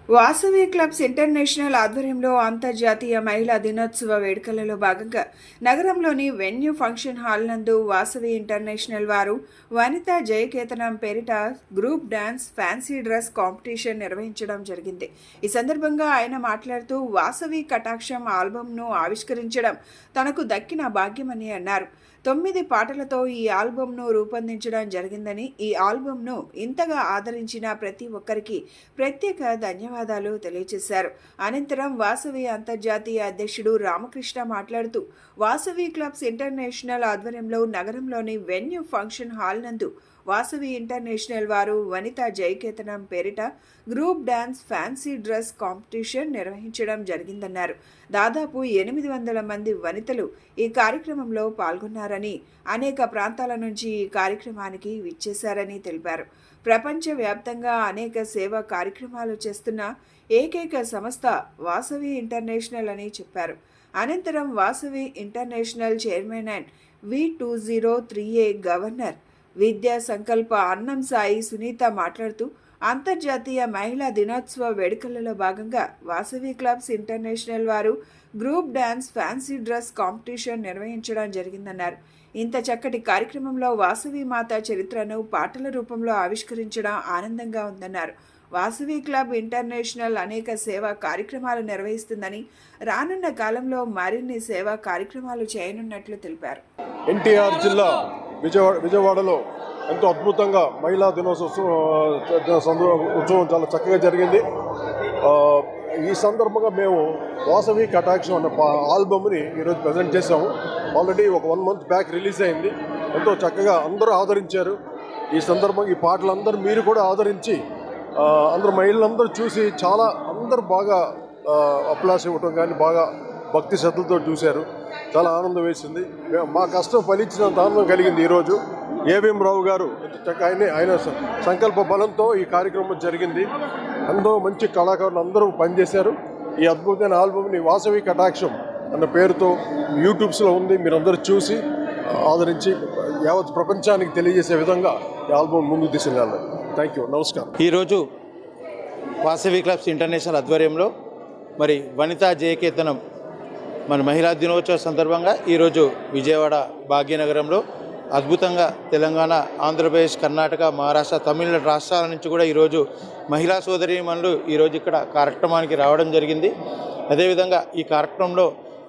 వాసవి క్లబ్స్ ఇంటర్నేషనల్ ఆధ్వర్యంలో అంతర్జాతీయ మహిళా దినోత్సవ వేడుకలలో భాగంగా నగరంలోని వెన్యూ ఫంక్షన్ హాల్ నందు వాసవి ఇంటర్నేషనల్ వారు వనితా జయకేతనం పేరిట group dance fancy dress competition నిర్వహించడం జరిగింది. ఈ సందర్భంగా ఆయన మాట్లాడుతూ వాసవి కటాక్షం ఆల్బమ్ను ఆవిష్కరించడం తనకు దక్కిన భాగ్యమని అన్నారు. 9 పాటలతో ఈ ఆల్బమ్ను రూపొందించడం జరిగిందని, ఈ ఆల్బమ్ను ఇంతగా ఆదరించిన ప్రతి ఒక్కరికి ప్రత్యేక ధన్యవాదాలు తెలియజేశారు. అనంతరం వాసవి అంతర్జాతీయ అధ్యక్షుడు రామకృష్ణ మాట్లాడుతూ వాసవి క్లబ్స్ ఇంటర్నేషనల్ ఆధ్వర్యంలో నగరంలోని వెన్యూ ఫంక్షన్ హాల్ నందు వాసవి ఇంటర్నేషనల్ వారు వనితా జయకేతనం పేరిట group dance fancy dress competition నిర్వహించడం జరిగిందన్నారు. దాదాపు 800 మంది వనితలు ఈ కార్యక్రమంలో పాల్గొన్నారని, అనేక ప్రాంతాల నుంచి ఈ కార్యక్రమానికి విచ్చేశారని తెలిపారు. ప్రపంచవ్యాప్తంగా అనేక సేవా కార్యక్రమాలు చేస్తున్న ఏకైక సంస్థ వాసవి ఇంటర్నేషనల్ అని చెప్పారు. అనంతరం Vasavi international chairman and V203A governor విద్యా సంకల్ప అన్నం సాయి సునీత మాట్లాడుతూ అంతర్జాతీయ మహిళా దినోత్సవ వేడుకలలో భాగంగా వాసవి క్లబ్స్ ఇంటర్నేషనల్ వారు group dance fancy dress competition నిర్వహించడం జరిగిందన్నారు. ఇంత చక్కటి కార్యక్రమంలో వాసవి మాత చరిత్రను పాటల రూపంలో ఆవిష్కరించడం ఆనందంగా ఉందన్నారు. వాసవి క్లబ్ ఇంటర్నేషనల్ అనేక సేవా కార్యక్రమాలు నిర్వహిస్తుందని, రానున్న కాలంలో మరిన్ని సేవా కార్యక్రమాలు చేయనున్నట్లు తెలిపారు. ఎన్టీఆర్ జిల్లా విజయవాడలో ఎంతో అద్భుతంగా మహిళా ఉత్సవం చాలా చక్కగా జరిగింది. ఈ సందర్భంగా మేము వాసవి కటాక్షం అన్న ఆల్బమ్ని ఈరోజు ప్రజెంట్ చేసాము. ఆల్రెడీ ఒక 1 month బ్యాక్ రిలీజ్ అయింది. ఎంతో చక్కగా అందరూ ఆదరించారు. ఈ సందర్భంగా ఈ పాటలందరూ మీరు కూడా ఆదరించి అందరూ మహిళలందరూ చూసి చాలా అందరూ బాగా అప్లాస్ ఇవ్వటం కానీ బాగా భక్తి శ్రద్ధలతో చూశారు. చాలా ఆనందం వేసింది. మా కష్టం ఫలించినంత ఆనందం కలిగింది. ఈరోజు ఏవిఎం రావు గారు ఆయన సంకల్ప బలంతో ఈ కార్యక్రమం జరిగింది. అందరూ మంచి కళాకారులు అందరూ పనిచేశారు. ఈ అద్భుతమైన ఆల్బమ్ని వాసవి కటాక్షం అన్న పేరుతో యూట్యూబ్స్లో ఉంది. మీరందరూ చూసి ఆదరించి యావత్ ప్రపంచానికి తెలియజేసే విధంగా ఈ ఆల్బమ్ ముందుకు తీసుకెళ్ళాలి. Thank you. నమస్కారం. ఈరోజు వాసవి క్లబ్స్ ఇంటర్నేషనల్ ఆధ్వర్యంలో మరి వనితా జయకేతనం మన మహిళా దినోత్సవ సందర్భంగా ఈరోజు విజయవాడ భాగ్యనగరంలో అద్భుతంగా తెలంగాణ, ఆంధ్రప్రదేశ్, కర్ణాటక, మహారాష్ట్ర, తమిళనాడు రాష్ట్రాల నుంచి కూడా ఈరోజు మహిళా సోదరీమణులు ఈరోజు ఇక్కడ కార్యక్రమానికి రావడం జరిగింది. అదేవిధంగా ఈ కార్యక్రమంలో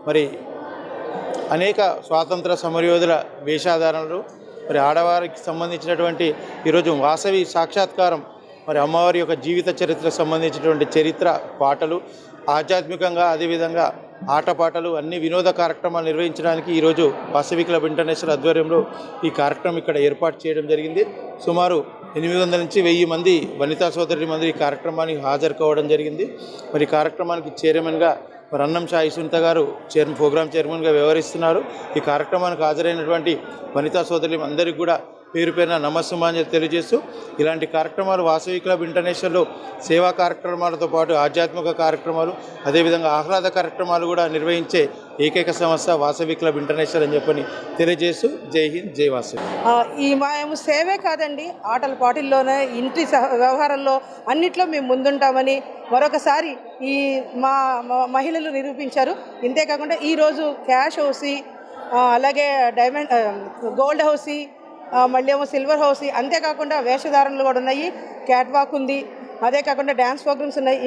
మరి అనేక స్వాతంత్ర సమరయోధుల వేషధారణలు, మరి ఆడవారికి సంబంధించినటువంటి ఈరోజు వాసవి సాక్షాత్కారం, మరి అమ్మవారి యొక్క జీవిత చరిత్రకు సంబంధించినటువంటి చరిత్ర పాటలు, ఆధ్యాత్మికంగా అదేవిధంగా ఆటపాటలు అన్ని వినోద కార్యక్రమాలు నిర్వహించడానికి ఈరోజు వాసవి క్లబ్ ఇంటర్నేషనల్ ఆధ్వర్యంలో ఈ కార్యక్రమం ఇక్కడ ఏర్పాటు చేయడం జరిగింది. సుమారు 800 నుంచి 1000 మంది వనితా సోదరి మంది ఈ కార్యక్రమానికి హాజరు కావడం జరిగింది. మరి కార్యక్రమానికి చైర్మన్గా మరి అన్నం సాయి సునీత గారు ప్రోగ్రామ్ చైర్మన్గా వ్యవహరిస్తున్నారు. ఈ కార్యక్రమానికి హాజరైనటువంటి వనితా సోదరులు అందరికీ కూడా పేరు పేరున నమస్సుమాంజలి తెలియజేస్తూ ఇలాంటి కార్యక్రమాలు వాసవి క్లబ్ ఇంటర్నేషనల్లో సేవా కార్యక్రమాలతో పాటు ఆధ్యాత్మిక కార్యక్రమాలు అదేవిధంగా ఆహ్లాద కార్యక్రమాలు కూడా నిర్వహించే ఏకైక సంస్థ వాసవి క్లబ్ ఇంటర్నేషనల్ అని చెప్పని తెలియజేస్తూ జై హింద్, జై వాసవి. ఈ మేము సేవే కాదండి, ఆటల పాటల్లోనే ఇంటి వ్యవహారంలో అన్నిట్లో మేము ముందుంటామని మరొకసారి ఈ మా మహిళలు నిరూపించారు. ఇంతేకాకుండా ఈరోజు క్యాష్ హౌసీ, అలాగే గోల్డ్ హౌసీ, మళ్ళీ ఏమో సిల్వర్ హౌస్, అంతేకాకుండా వేషధారణలు కూడా ఉన్నాయి, క్యాట్ వాక్ ఉంది, అదే కాకుండా డ్యాన్స్ ప్రోగ్రామ్స్ ఉన్నాయి.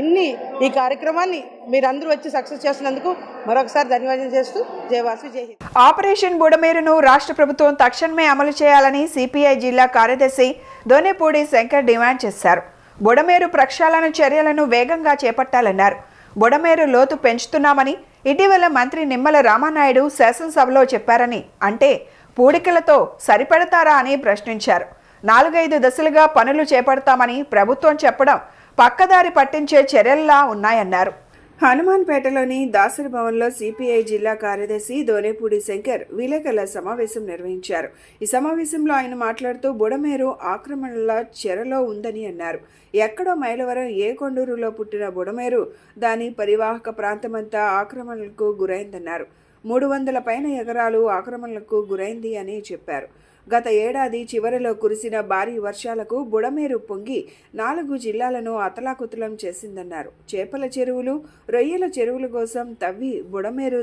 ఈ కార్యక్రమాన్ని మీరందరూ వచ్చి సక్సెస్ చేస్తున్నందుకు మరొకసారి ధన్యవాదాలు చేస్తూ జై వాసవి జై హింద్. ఆపరేషన్ బుడమేరును రాష్ట్ర ప్రభుత్వం తక్షణమే అమలు చేయాలని సిపిఐ జిల్లా కార్యదర్శి దోనేపూడి శంకర్ డిమాండ్ చేశారు. బుడమేరు ప్రక్షాళన చర్యలను వేగంగా చేపట్టాలన్నారు. బుడమేరు లోతు పెంచుతున్నామని ఇటీవల మంత్రి నిమ్మల రామానాయుడు శాసనసభలో చెప్పారని, అంటే పూడికలతో సరిపెడతారా అని ప్రశ్నించారు. 4-5 దశలుగా పనులు చేపడతామని ప్రభుత్వం చెప్పడం పక్కదారి పట్టించే చర్యల్లా ఉన్నాయన్నారు. హనుమాన్పేటలోని దాసరి భవన్లో సిపిఐ జిల్లా కార్యదర్శి దోనేపూడి శంకర్ విలేకరుల సమావేశం నిర్వహించారు. ఈ సమావేశంలో ఆయన మాట్లాడుతూ బుడమేరు ఆక్రమణల చెరలో ఉందని అన్నారు. ఎక్కడో మైలవరం ఏ కొండూరులో పుట్టిన బుడమేరు దాని పరివాహక ప్రాంతమంతా ఆక్రమణలకు గురైందన్నారు. 300 పైన ఎకరాలు ఆక్రమణలకు గురైంది అని చెప్పారు. గత ఏడాది చివరిలో కురిసిన భారీ వర్షాలకు బుడమేరు పొంగి 4 జిల్లాలను అతలాకుతలం చేసిందన్నారు. చేపల చెరువులు, రొయ్యల చెరువుల కోసం తవ్వి బుడమేరు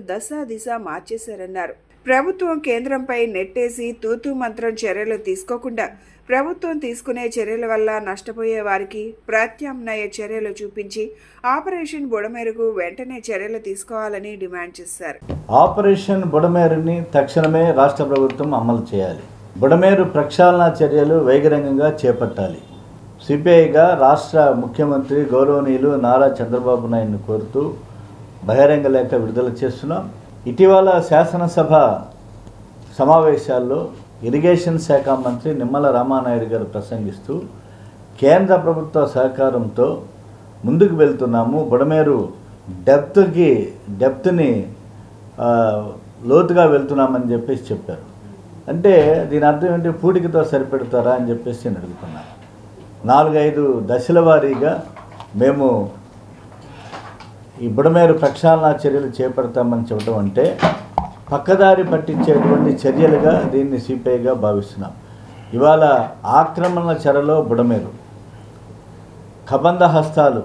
దిశ మార్చేశారన్నారు. ప్రభుత్వం కేంద్రంపై నెట్టేసి తూతూ మంత్రం చర్యలు తీసుకోకుండా ప్రభుత్వం తీసుకునే చర్యల వల్ల నష్టపోయే వారికి ప్రత్యామ్నాయ చర్యలు చూపించి ఆపరేషన్ బుడమేరుకు వెంటనే చర్యలు తీసుకోవాలని డిమాండ్ చేశారు. ఆపరేషన్ బుడమేరుని తక్షణమే రాష్ట్ర ప్రభుత్వం అమలు చేయాలి. బుడమేరు ప్రక్షాళన చర్యలు వేగరంగంగా చేపట్టాలి. సిపిఐగా రాష్ట్ర ముఖ్యమంత్రి గౌరవనీయులు నారా చంద్రబాబు నాయుడును కోరుతూ బహిరంగ లేఖ విడుదల చేస్తున్నాం. ఇటీవల శాసనసభ సమావేశాల్లో ఇరిగేషన్ శాఖ మంత్రి నిమ్మల రామానాయుడు గారు ప్రసంగిస్తూ కేంద్ర ప్రభుత్వ సహకారంతో ముందుకు వెళ్తున్నాము, బుడమేరు డెప్త్ని లోతుగా వెళ్తున్నామని చెప్పేసి చెప్పారు. అంటే దీని అర్థం ఏంటి, పూడికతో సరిపెడతారా అని చెప్పేసి నేను అడుగుతున్నాను. 4-5 దశల వారీగా మేము ఈ బుడమేరు ప్రక్షాళన చర్యలు చేపడతామని చెప్పడం అంటే పక్కదారి పట్టించేటువంటి చర్యలుగా దీన్ని సిపిఐగా భావిస్తున్నాం. ఇవాళ ఆక్రమణ చెరలో బుడమేరు, కబంధ హస్తాలు,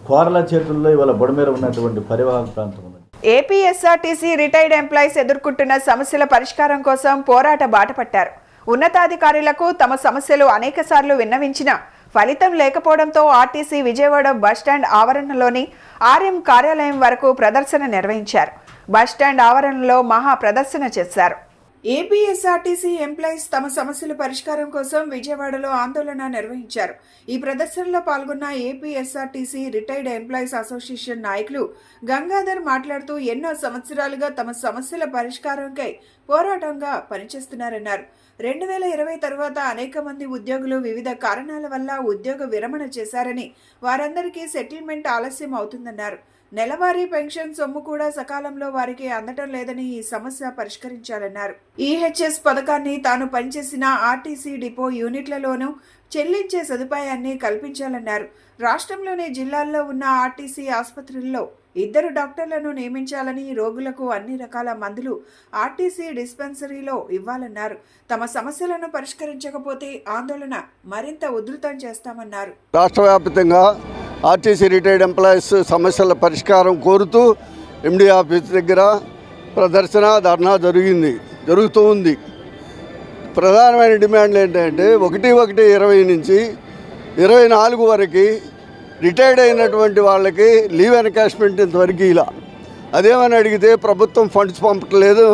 కోరల చేతుల్లో ఇవాళ బుడమేరు ఉన్నటువంటి పరివాహక ప్రాంతం ఉంది. ఏపీఎస్ఆర్టీసీ రిటైర్డ్ ఎంప్లాయీస్ ఎదుర్కొంటున్న సమస్యల పరిష్కారం కోసం పోరాట బాట పట్టారు. ఉన్నతాధికారులకు తమ సమస్యలు అనేకసార్లు విన్నవించినా ఫలితం లేకపోవడంతో ఆర్టీసీ విజయవాడ బస్టాండ్ ఆవరణలోని ఆర్ఎం కార్యాలయం వరకు ప్రదర్శన నిర్వహించారు. బస్టాండ్ ఆవరణలో మహా ప్రదర్శన చేశారు. ఏపీఎస్ఆర్టీసీ ఎంప్లాయీస్ తమ సమస్యల పరిష్కారం కోసం విజయవాడలో ఆందోళన నిర్వహించారు. ఈ ప్రదర్శనలో పాల్గొన్న ఏపీఎస్ఆర్టీసీ రిటైర్డ్ ఎంప్లాయీస్ అసోసియేషన్ నాయకులు గంగాధర్ మాట్లాడుతూ ఎన్నో సంవత్సరాలుగా తమ సమస్యల పరిష్కారంకై పోరాటంగా పనిచేస్తున్నారన్నారు. 2020 తర్వాత అనేక మంది ఉద్యోగులు వివిధ కారణాల వల్ల ఉద్యోగ విరమణ చేశారని, వారందరికీ సెటిల్మెంట్ ఆలస్యం అవుతుందన్నారు. నెలవారీ పెన్షన్ సొమ్ము కూడా సకాలంలో వారికి అందటం లేదని ఈ సమస్య పరిష్కరించాలన్నారు. ఈహెచ్ఎస్ పథకాన్ని తాను పనిచేసిన ఆర్టీసీ డిపో యూనిట్లలోనూ చెల్లించే సదుపాయాన్ని కల్పించాలన్నారు. రాష్ట్రంలోని జిల్లాల్లో ఉన్న ఆర్టీసీ ఆసుపత్రుల్లో 2 డాక్టర్లను నియమించాలని, రోగులకు అన్ని రకాల మందులు ఆర్టీసీ డిస్పెన్సరీలో ఇవ్వాలన్నారు. తమ సమస్యలను పరిష్కరించకపోతే ఆందోళన మరింత ఉధృతం చేస్తామన్నారు. రాష్ట్ర వ్యాప్తంగా ఆర్టీసీ రిటైర్డ్ ఎంప్లాయీస్ సమస్యల పరిష్కారం కోరుతూ ఎండీ ఆఫీస్ దగ్గర ప్రదర్శన, ధర్నా జరుగుతూ ఉంది. ప్రధానమైన డిమాండ్లు ఏంటంటే 1/1/20 నుంచి 24 వరకు రిటైర్డ్ అయినటువంటి వాళ్ళకి లీవ్ ఎన్కాష్మెంట్ ఇంతవరకు ఇలా అదేమని అడిగితే ప్రభుత్వం ఫండ్స్ పంపట్లేదు,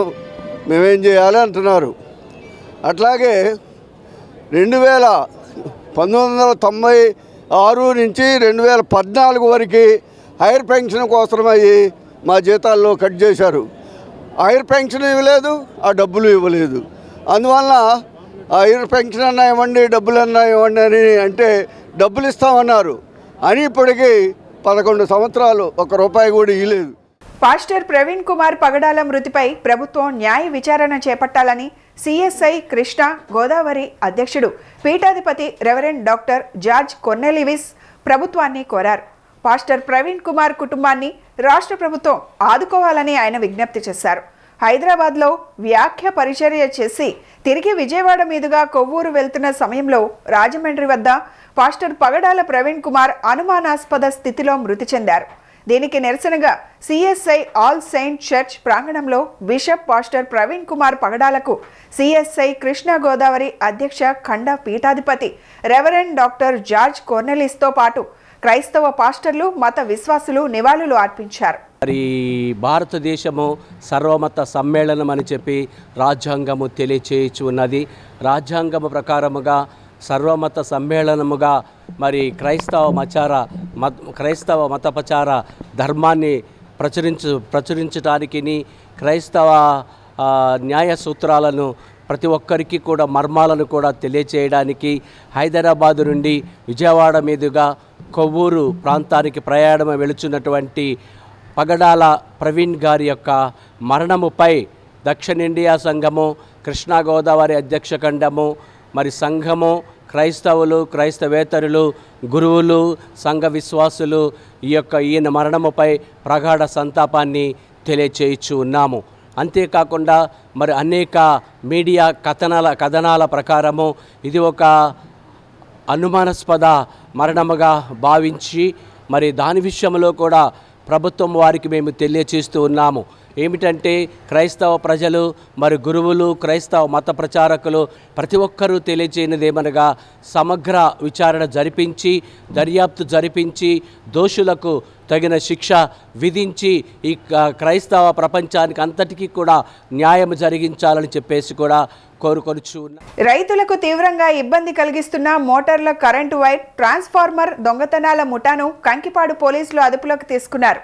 మేమేం చేయాలి అంటున్నారు. అట్లాగే 1996 నుంచి 2014 వరకు హైర్ పెన్షన్ కోసమయ్యి మా జీతాల్లో కట్ చేశారు. హైర్ పెన్షన్ ఇవ్వలేదు, ఆ డబ్బులు ఇవ్వలేదు. అందువల్ల ఆ హైర్ పెన్షన్ అన్నా ఇవ్వండి, డబ్బులు అన్నా ఇవ్వండి అని అంటే డబ్బులు ఇస్తామన్నారు అని ఇప్పటికీ 11 సంవత్సరాలు ₹1 కూడా ఇవ్వలేదు. పాస్టర్ ప్రవీణ్ కుమార్ పగడాల మృతిపై ప్రభుత్వం న్యాయ విచారణ చేపట్టాలని సిఎస్ఐ కృష్ణా గోదావరి అధ్యక్షుడు పీఠాధిపతి రెవరెండ్ డాక్టర్ జార్జ్ కొర్నెలివిస్ ప్రభుత్వాన్ని కోరారు. పాస్టర్ ప్రవీణ్ కుమార్ కుటుంబాన్ని రాష్ట్ర ప్రభుత్వం ఆదుకోవాలని ఆయన విజ్ఞప్తి చేశారు. హైదరాబాద్లో వ్యాఖ్య పరిచర్య చేసి తిరిగి విజయవాడ మీదుగా కొవ్వూరు వెళ్తున్న సమయంలో రాజమండ్రి వద్ద పాస్టర్ పగడాల ప్రవీణ్ కుమార్ అనుమానాస్పద స్థితిలో మృతి చెందారు. దీనికి నిరసనగా సిఎస్ఐ ఆల్ సెయింట్ చర్చ్ ప్రాంగణంలో బిషప్ పాస్టర్ ప్రవీణ్ కుమార్ పగడాలకు సిఎస్ఐ కృష్ణా గోదావరి అధ్యక్ష ఖండ పీఠాధిపతి రెవరెండ్ డాక్టర్ జార్జ్ కోర్నెలిస్తో పాటు క్రైస్తవ పాస్టర్లు మత విశ్వాసులు నివాళులు అర్పించారు. మరి భారతదేశము సర్వమత సమ్మేళనం అని చెప్పి రాజ్యాంగము తెలియచేయచ్చు ఉన్నది. రాజ్యాంగము ప్రకారముగా సర్వమత సమ్మేళనముగా మరి క్రైస్తవ మతపచార ధర్మాన్ని ప్రచురించడానికి క్రైస్తవ న్యాయ సూత్రాలను ప్రతి ఒక్కరికి కూడా మర్మాలను కూడా తెలియచేయడానికి హైదరాబాదు నుండి విజయవాడ మీదుగా కొవ్వూరు ప్రాంతానికి ప్రయాణం వెళుచున్నటువంటి పగడాల ప్రవీణ్ గారి యొక్క మరణముపై దక్షిణ ఇండియా సంఘము, కృష్ణా గోదావరి అధ్యక్ష ఖండము, మరి సంఘము, క్రైస్తవులు, క్రైస్తవేతరులు, గురువులు, సంఘ విశ్వాసులు ఈయన మరణముపై ప్రగాఢ సంతాపాన్ని తెలియచేయచ్చు ఉన్నాము. అంతేకాకుండా మరి అనేక మీడియా కథనాల ప్రకారము ఇది ఒక అనుమానాస్పద మరణముగా భావించి మరి దాని విషయంలో కూడా ప్రభుత్వం వారికి మేము తెలియచేస్తూ ఉన్నాము. ఏమిటంటే క్రైస్తవ ప్రజలు మరి గురువులు, క్రైస్తవ మత ప్రచారకులు ప్రతి ఒక్కరూ తెలియచేయనిదేమనగా సమగ్ర విచారణ జరిపించి దర్యాప్తు జరిపించి దోషులకు తగిన శిక్ష విధించి ఈ క్రైస్తవ ప్రపంచానికి అంతటికీ కూడా న్యాయం జరిగించాలని చెప్పేసి కూడా కోరుకొనుచు ఉన్నాం. రైతులకు తీవ్రంగా ఇబ్బంది కలిగిస్తున్న మోటార్ల కరెంటు వైర్, ట్రాన్స్ఫార్మర్ దొంగతనాల ముఠాను కంకిపాడు పోలీసులు అదుపులోకి తీసుకున్నారు.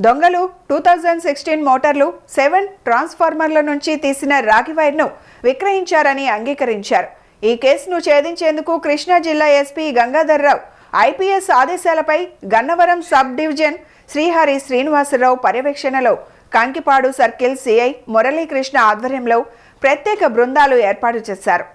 దొంగలు 2016 మోటార్లు, 7 ట్రాన్స్ఫార్మర్ల నుంచి తీసిన రాగి వైర్ను విక్రయించారని అంగీకరించారు. ఈ కేసును ఛేదించేందుకు కృష్ణా జిల్లా ఎస్పీ గంగాధర్రావు ఐపీఎస్ ఆదేశాలపై గన్నవరం సబ్ డివిజన్ శ్రీహరి శ్రీనివాసరావు పర్యవేక్షణలో కంకిపాడు సర్కిల్ సిఐ మురళీకృష్ణ ఆధ్వర్యంలో ప్రత్యేక బృందాలు ఏర్పాటు చేశారు.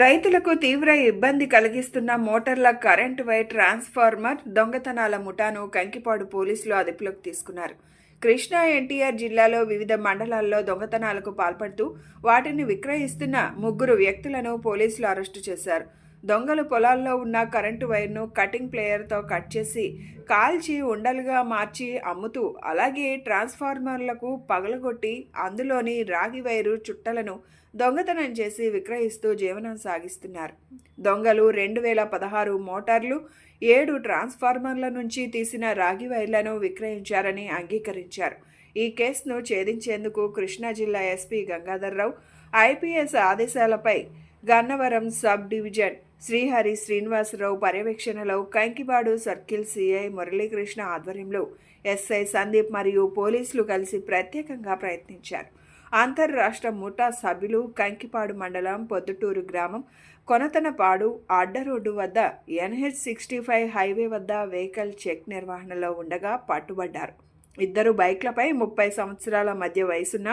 రైతులకు తీవ్ర ఇబ్బంది కలిగిస్తున్న మోటార్ల కరెంటు వైర్, ట్రాన్స్ఫార్మర్ దొంగతనాల ముఠాను కంకిపాడు పోలీసులు అదుపులోకి తీసుకున్నారు. కృష్ణా ఎన్టీఆర్ జిల్లాలో వివిధ మండలాల్లో దొంగతనాలకు పాల్పడుతూ వాటిని విక్రయిస్తున్న 3 వ్యక్తులను పోలీసులు అరెస్టు చేశారు. దొంగలు పొలాల్లో ఉన్న కరెంటు వైర్ను కటింగ్ ప్లేయర్తో కట్ చేసి కాల్చి ఉండలుగా మార్చి అమ్ముతూ, అలాగే ట్రాన్స్ఫార్మర్లకు పగలగొట్టి అందులోని రాగి వైరు చుట్టలను దొంగతనం చేసి విక్రయిస్తూ జీవనం సాగిస్తున్నారు. దొంగలు 2016 మోటార్లు, 7 ట్రాన్స్ఫార్మర్ల నుంచి తీసిన రాగి వైర్లను విక్రయించారని అంగీకరించారు. ఈ కేసును ఛేదించేందుకు కృష్ణా జిల్లా ఎస్పీ గంగాధర్రావు ఐపీఎస్ ఆదేశాలపై గన్నవరం సబ్ డివిజన్ శ్రీహరి శ్రీనివాసరావు పర్యవేక్షణలో కంకిపాడు సర్కిల్ సిఐ మురళీకృష్ణ ఆధ్వర్యంలో ఎస్ఐ సందీప్ మరియు పోలీసులు కలిసి ప్రత్యేకంగా ప్రయత్నించారు. అంతర్రాష్ట్ర ముఠా సభ్యులు కంకిపాడు మండలం పొద్దుటూరు గ్రామం కొనతనపాడు అడ్డ రోడ్డు వద్ద NH65 హైవే వద్ద వెహికల్ చెక్ నిర్వహణలో ఉండగా పట్టుబడ్డారు. 2 బైక్లపై 30 సంవత్సరాల మధ్య వయసున్న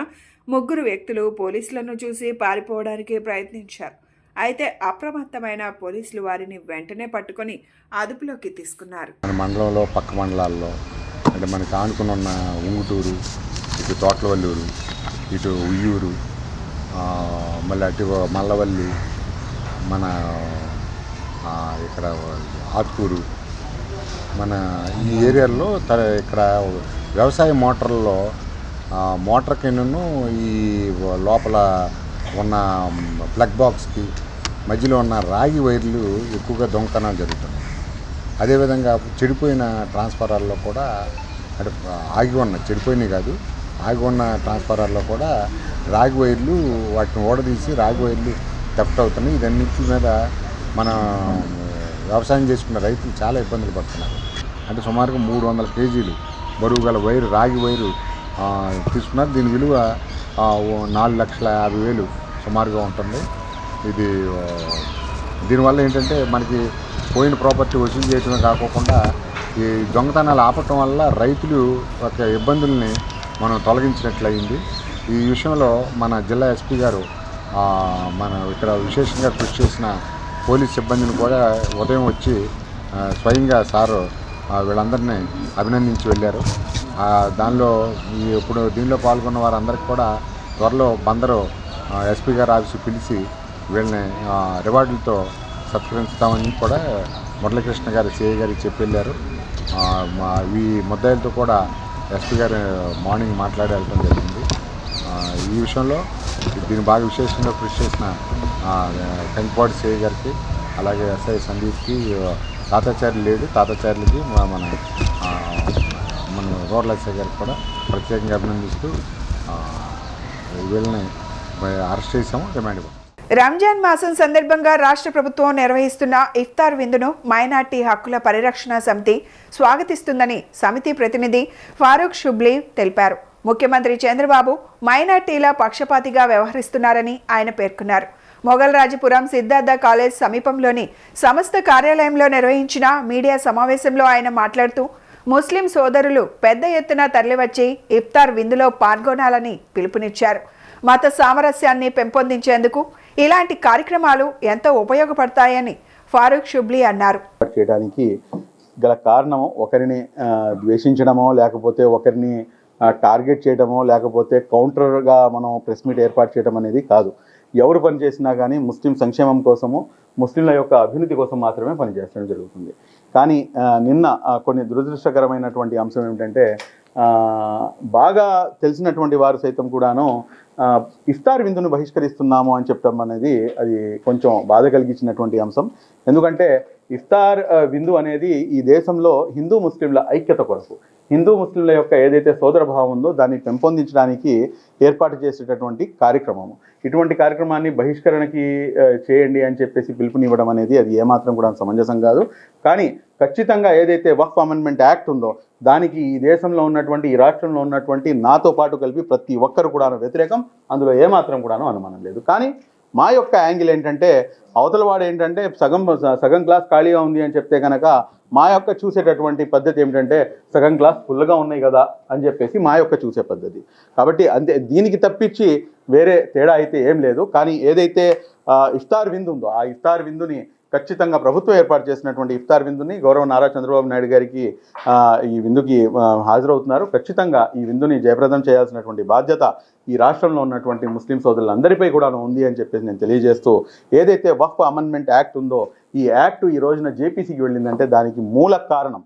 3 వ్యక్తులు పోలీసులను చూసి పారిపోవడానికి ప్రయత్నించారు. అయితే అప్రమత్తమైన పోలీసులు వారిని వెంటనే పట్టుకొని అదుపులోకి తీసుకున్నారు. మన మండలంలో పక్క మండలాల్లో అంటే మనకి ఆనుకుని ఉన్న ఉంగుటూరు, ఇటు తోటలవల్లూరు, ఇటు ఉయ్యూరు, మళ్ళీ అటు మల్లవల్లి, మన ఇక్కడ ఆత్కూరు, మన ఈ ఏరియాల్లో ఇక్కడ వ్యవసాయ మోటార్లలో మోటార్ కిన్ను ఈ లోపల ఉన్న ప్లగ్ బాక్స్కి మధ్యలో ఉన్న రాగి వైర్లు ఎక్కువగా దొంగతనాలు జరుగుతున్నాయి. అదేవిధంగా చెడిపోయిన ట్రాన్స్ఫార్మర్లో కూడా అంటే చెడిపోయినవి కాదు, ఆగి ఉన్న ట్రాన్స్ఫార్మర్లో కూడా రాగి వైర్లు వాటిని ఓడదీసి రాగి వైర్లు థెఫ్ట్ అవుతున్నాయి. ఇదన్నింటి మీద మన వ్యవసాయం చేసుకున్న రైతులు చాలా ఇబ్బందులు పడుతున్నారు. అంటే సుమారుగా 300 కేజీలు బరువు గల వైరు, రాగి వైరు తీసుకున్నారు. దీని విలువ 4,50,000 సుమారుగా ఉంటుంది. దీనివల్ల ఏంటంటే మనకి పోయిన ప్రాపర్టీ వసూలు చేయడమే కాకుండా ఈ దొంగతనాలు ఆపటం వల్ల రైతులు యొక్క ఇబ్బందుల్ని మనం తొలగించినట్లయింది. ఈ విషయంలో మన జిల్లా ఎస్పీ గారు మన ఇక్కడ విశేషంగా కృషి చేసిన పోలీస్ సిబ్బందిని కూడా ఉదయం వచ్చి స్వయంగా సారు వీళ్ళందరినీ అభినందించి వెళ్ళారు. దీనిలో పాల్గొన్న వారందరికీ కూడా త్వరలో బందరు ఎస్పీ గారు ఆఫీసు పిలిచి వీళ్ళని రివార్డులతో సత్కరించుతామని కూడా మురళీకృష్ణ గారు సిఐ గారికి చెప్పి వెళ్ళారు. ఈ ముద్దాయిలతో కూడా ఎస్పీ గారు మార్నింగ్ మాట్లాడి వెళ్ళడం జరిగింది. ఈ విషయంలో దీన్ని బాగా విశేషంగా కృషి చేసిన కంకిపాటి సిఐ గారికి, అలాగే ఎస్ఐ సందీప్కి, తాతాచార్యులకి మన రూరల్ ఎస్ఐ గారికి కూడా ప్రత్యేకంగా అభినందిస్తూ వీళ్ళని అరెస్ట్ చేసాము, రిమాండ్ ఇవ్వము. రంజాన్ మాసం సందర్భంగా రాష్ట్ర ప్రభుత్వం నిర్వహిస్తున్న ఇఫ్తార్ విందును మైనార్టీ హక్కుల పరిరక్షణ సమితి స్వాగతిస్తుందని సమితి ప్రతినిధి ఫారూక్ షుబ్లీ తెలిపారు. ముఖ్యమంత్రి చంద్రబాబు మైనార్టీల పక్షపాతిగా వ్యవహరిస్తున్నారని ఆయన పేర్కొన్నారు. మొగల్రాజపురం సిద్ధార్థ కాలేజ్ సమీపంలోని సంస్థ కార్యాలయంలో నిర్వహించిన మీడియా సమావేశంలో ఆయన మాట్లాడుతూ ముస్లిం సోదరులు పెద్ద ఎత్తున తరలివచ్చి ఇఫ్తార్ విందులో పాల్గొనాలని పిలుపునిచ్చారు. మత సామరస్యాన్ని పెంపొందించేందుకు ఇలాంటి కార్యక్రమాలు ఎంతో ఉపయోగపడతాయని ఫారూక్ షుబ్లీ అన్నారు. చేయడానికి గల కారణం ఒకరిని ద్వేషించడమో, లేకపోతే ఒకరిని టార్గెట్ చేయడమో, లేకపోతే కౌంటర్గా మనం ప్రెస్ మీట్ ఏర్పాటు చేయడం అనేది కాదు. ఎవరు పనిచేసినా కానీ ముస్లిం సంక్షేమం కోసము, ముస్లింల యొక్క అభివృద్ధి కోసం మాత్రమే పనిచేయడం జరుగుతుంది. కానీ నిన్న కొన్ని దురదృష్టకరమైనటువంటి అంశం ఏమిటంటే, బాగా తెలిసినటువంటి వారు సైతం కూడాను ఇఫ్తార్ విందును బహిష్కరిస్తున్నాము అని చెప్పడం అనేది అది కొంచెం బాధ కలిగించినటువంటి అంశం. ఎందుకంటే ఇఫ్తార్ విందు అనేది ఈ దేశంలో హిందూ ముస్లింల ఐక్యత కొరకు, హిందూ ముస్లింల యొక్క ఏదైతే సోదర భావం ఉందో దాన్ని పెంపొందించడానికి ఏర్పాటు చేసేటటువంటి కార్యక్రమము. ఇటువంటి కార్యక్రమాన్ని బహిష్కరణకి చేయండి అని చెప్పేసి పిలుపునివ్వడం అనేది అది ఏమాత్రం కూడా సమంజసం కాదు. కానీ ఖచ్చితంగా ఏదైతే వక్ఫ్ అమెండ్మెంట్ యాక్ట్ ఉందో దానికి ఈ దేశంలో ఉన్నటువంటి, ఈ రాష్ట్రంలో ఉన్నటువంటి నాతో పాటు కలిపి ప్రతి ఒక్కరు కూడా వ్యతిరేకం, అందులో ఏమాత్రం కూడాను అనుమానం లేదు. కానీ మా యొక్క యాంగిల్ ఏంటంటే, అవతలవాడు ఏంటంటే సగం గ్లాస్ ఖాళీగా ఉంది అని చెప్తే కనుక మా యొక్క చూసేటటువంటి పద్ధతి ఏమిటంటే సగం గ్లాస్ ఫుల్గా ఉన్నాయి కదా అని చెప్పేసి మా యొక్క చూసే పద్ధతి. కాబట్టి అంతే, దీనికి తప్పించి వేరే తేడా అయితే ఏం లేదు. కానీ ఏదైతే ఇఫ్తార్ విందు ఉందో ఆ ఇఫ్తార్ విందుని ఖచ్చితంగా ప్రభుత్వం ఏర్పాటు చేసినటువంటి ఇఫ్తార్ విందుని గౌరవ నారా చంద్రబాబు నాయుడు గారికి ఈ విందుకి హాజరవుతున్నారు. ఖచ్చితంగా ఈ విందుని జయప్రదం చేయాల్సినటువంటి బాధ్యత ఈ రాష్ట్రంలో ఉన్నటువంటి ముస్లిం సోదరులందరిపై కూడా ఉంది అని చెప్పేసి నేను తెలియజేస్తూ, ఏదైతే వక్ఫ్ అమెండ్మెంట్ యాక్ట్ ఉందో ఈ యాక్ట్ ఈ రోజున జేపీసీకి వెళ్ళిందంటే దానికి మూల కారణం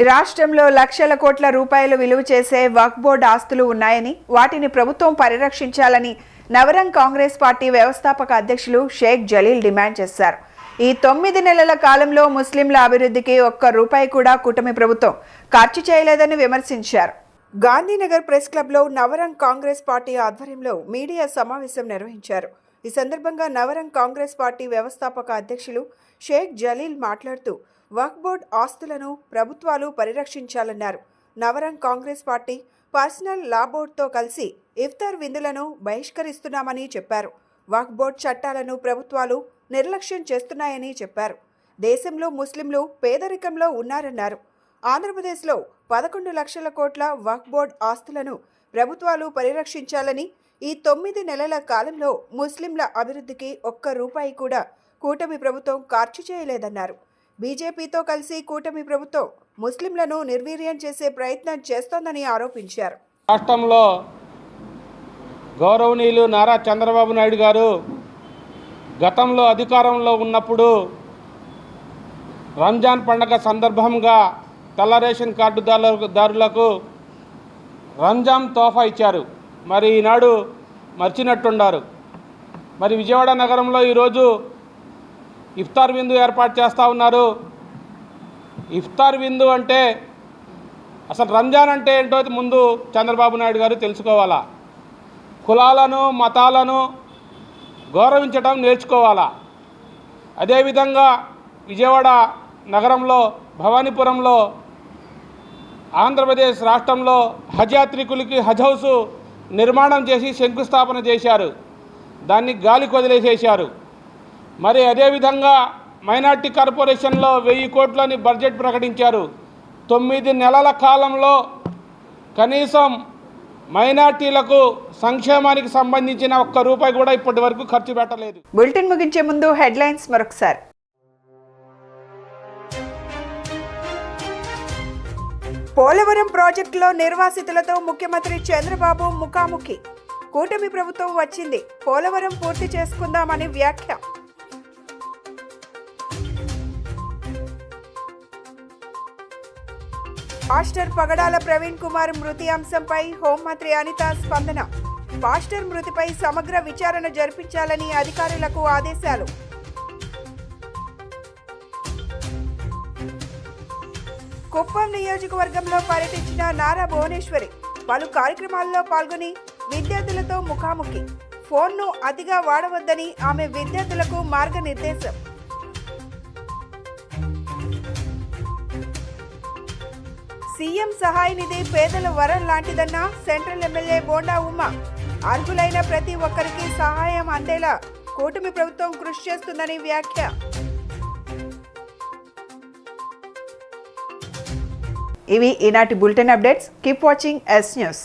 రాష్ట్రంలో లక్షల కోట్ల రూపాయలు విలువ చేసే వక్ఫ్ బోర్డు ఆస్తులు ఉన్నాయని, వాటిని ప్రభుత్వం పరిరక్షించాలని నవరంగ్ కాంగ్రెస్ పార్టీ వ్యవస్థాపక అధ్యక్షులు షేక్ జలీల్ డిమాండ్ చేశారు. ఈ 9 నెలల కాలంలో ముస్లింల అభివృద్ధికి ఒక్క రూపాయి కూడా కూటమి ప్రభుత్వం ఖర్చు చేయలేదని విమర్శించారు. గాంధీనగర్ ప్రెస్ క్లబ్లో నవరంగ్ కాంగ్రెస్ పార్టీ ఆధ్వర్యంలో మీడియా సమావేశం నిర్వహించారు. ఈ సందర్భంగా నవరంగ్ కాంగ్రెస్ పార్టీ వ్యవస్థాపక అధ్యక్షులు షేక్ జలీల్ మాట్లాడుతూ వక్ఫ్ బోర్డు ఆస్తులను ప్రభుత్వాలు పరిరక్షించాలన్నారు. నవరంగ్ కాంగ్రెస్ పార్టీ పర్సనల్ లా బోర్డుతో కలిసి ఇఫ్తార్ విందులను బహిష్కరిస్తున్నామని చెప్పారు. వక్ఫ్ బోర్డు చట్టాలను ప్రభుత్వాలు నిర్లక్ష్యం చేస్తున్నాయని చెప్పారు. దేశంలో ముస్లింలు పేదరికంలో ఉన్నారన్నారు. ఆంధ్రప్రదేశ్లో 11 లక్షల కోట్ల వక్ఫ్ బోర్డు ఆస్తులను ప్రభుత్వాలు పరిరక్షించాలని, ఈ 9 నెలల కాలంలో ముస్లింల అభివృద్ధికి ఒక్క రూపాయి కూడా కూటమి ప్రభుత్వం ఖర్చు చేయలేదన్నారు. బీజేపీతో కలిసి కూటమి ప్రభుత్వం ముస్లింలను నిర్వీర్యం చేసే ప్రయత్నం చేస్తోందని ఆరోపించారు. రాష్ట్రంలో గౌరవనీయులు నారా చంద్రబాబు నాయుడు గారు గతంలో అధికారంలో ఉన్నప్పుడు రంజాన్ పండగ సందర్భంగా తెల్ల రేషన్ కార్డుదారులకు రంజాన్ తోఫా ఇచ్చారు. మరి ఈనాడు మర్చినట్టున్నారు. మరి విజయవాడ నగరంలో ఈరోజు ఇఫ్తార్ విందు ఏర్పాటు చేస్తూ ఉన్నారు. ఇఫ్తార్ విందు అంటే అసలు రంజాన్ అంటే ఏంటో ముందు చంద్రబాబు నాయుడు గారు తెలుసుకోవాలా. కులాలను మతాలను గౌరవించడం నేర్చుకోవాలా. అదేవిధంగా విజయవాడ నగరంలో భవానీపురంలో ఆంధ్రప్రదేశ్ రాష్ట్రంలో హజ్ యాత్రికులకి హజ్ హౌస్ నిర్మాణం చేసి శంకుస్థాపన చేశారు. దాన్ని గాలికి వదిలేసేశారు. మరి అదేవిధంగా మైనార్టీ కార్పొరేషన్లో 1000 కోట్లని బడ్జెట్ ప్రకటించారు. 9 నెలల కాలంలో కనీసం మైనార్టీలకు సంక్షేమానికి సంబంధించిన ఒక్క రూపాయి కూడా ఇప్పటి వరకు ఖర్చు పెట్టలేదు. బులెటిన్ ముగించే ముందు హెడ్లైన్స్ మరొకసారి. పోలవరం ప్రాజెక్టులో నిర్వాసితులతో ముఖ్యమంత్రి చంద్రబాబు ముఖాముఖి. కూటమి ప్రభుత్వం వచ్చింది, పోలవరం పూర్తి చేసుకుందామని వ్యాఖ్య. పాస్టర్ పగడాల ప్రవీణ్ కుమార్ మృతి అంశంపై హోంమంత్రి అనిత స్పందన. పాస్టర్ మృతిపై సమగ్ర విచారణ జరిపించాలని అధికారులకు ఆదేశాలు. కుప్పం నియోజకవర్గంలో పర్యటించిన నారా భువనేశ్వరి పలు కార్యక్రమాల్లో పాల్గొని విద్యార్థులతో ముఖాముఖి. ఫోన్ను అతిగా వాడవద్దని ఆమె విద్యార్థులకు మార్గనిర్దేశం. సీఎం సహాయ నిధి పేదల వరం లాంటిదన్న సెంట్రల్ ఎమ్మెల్యే బోండా ఉమ. అర్హులైన ప్రతి ఒక్కరికి సహాయం అందేలా కూటమి ప్రభుత్వం కృషి చేస్తుందని వ్యాఖ్య. ఇవి ఈనాటి bulletin updates. Keep watching yes news.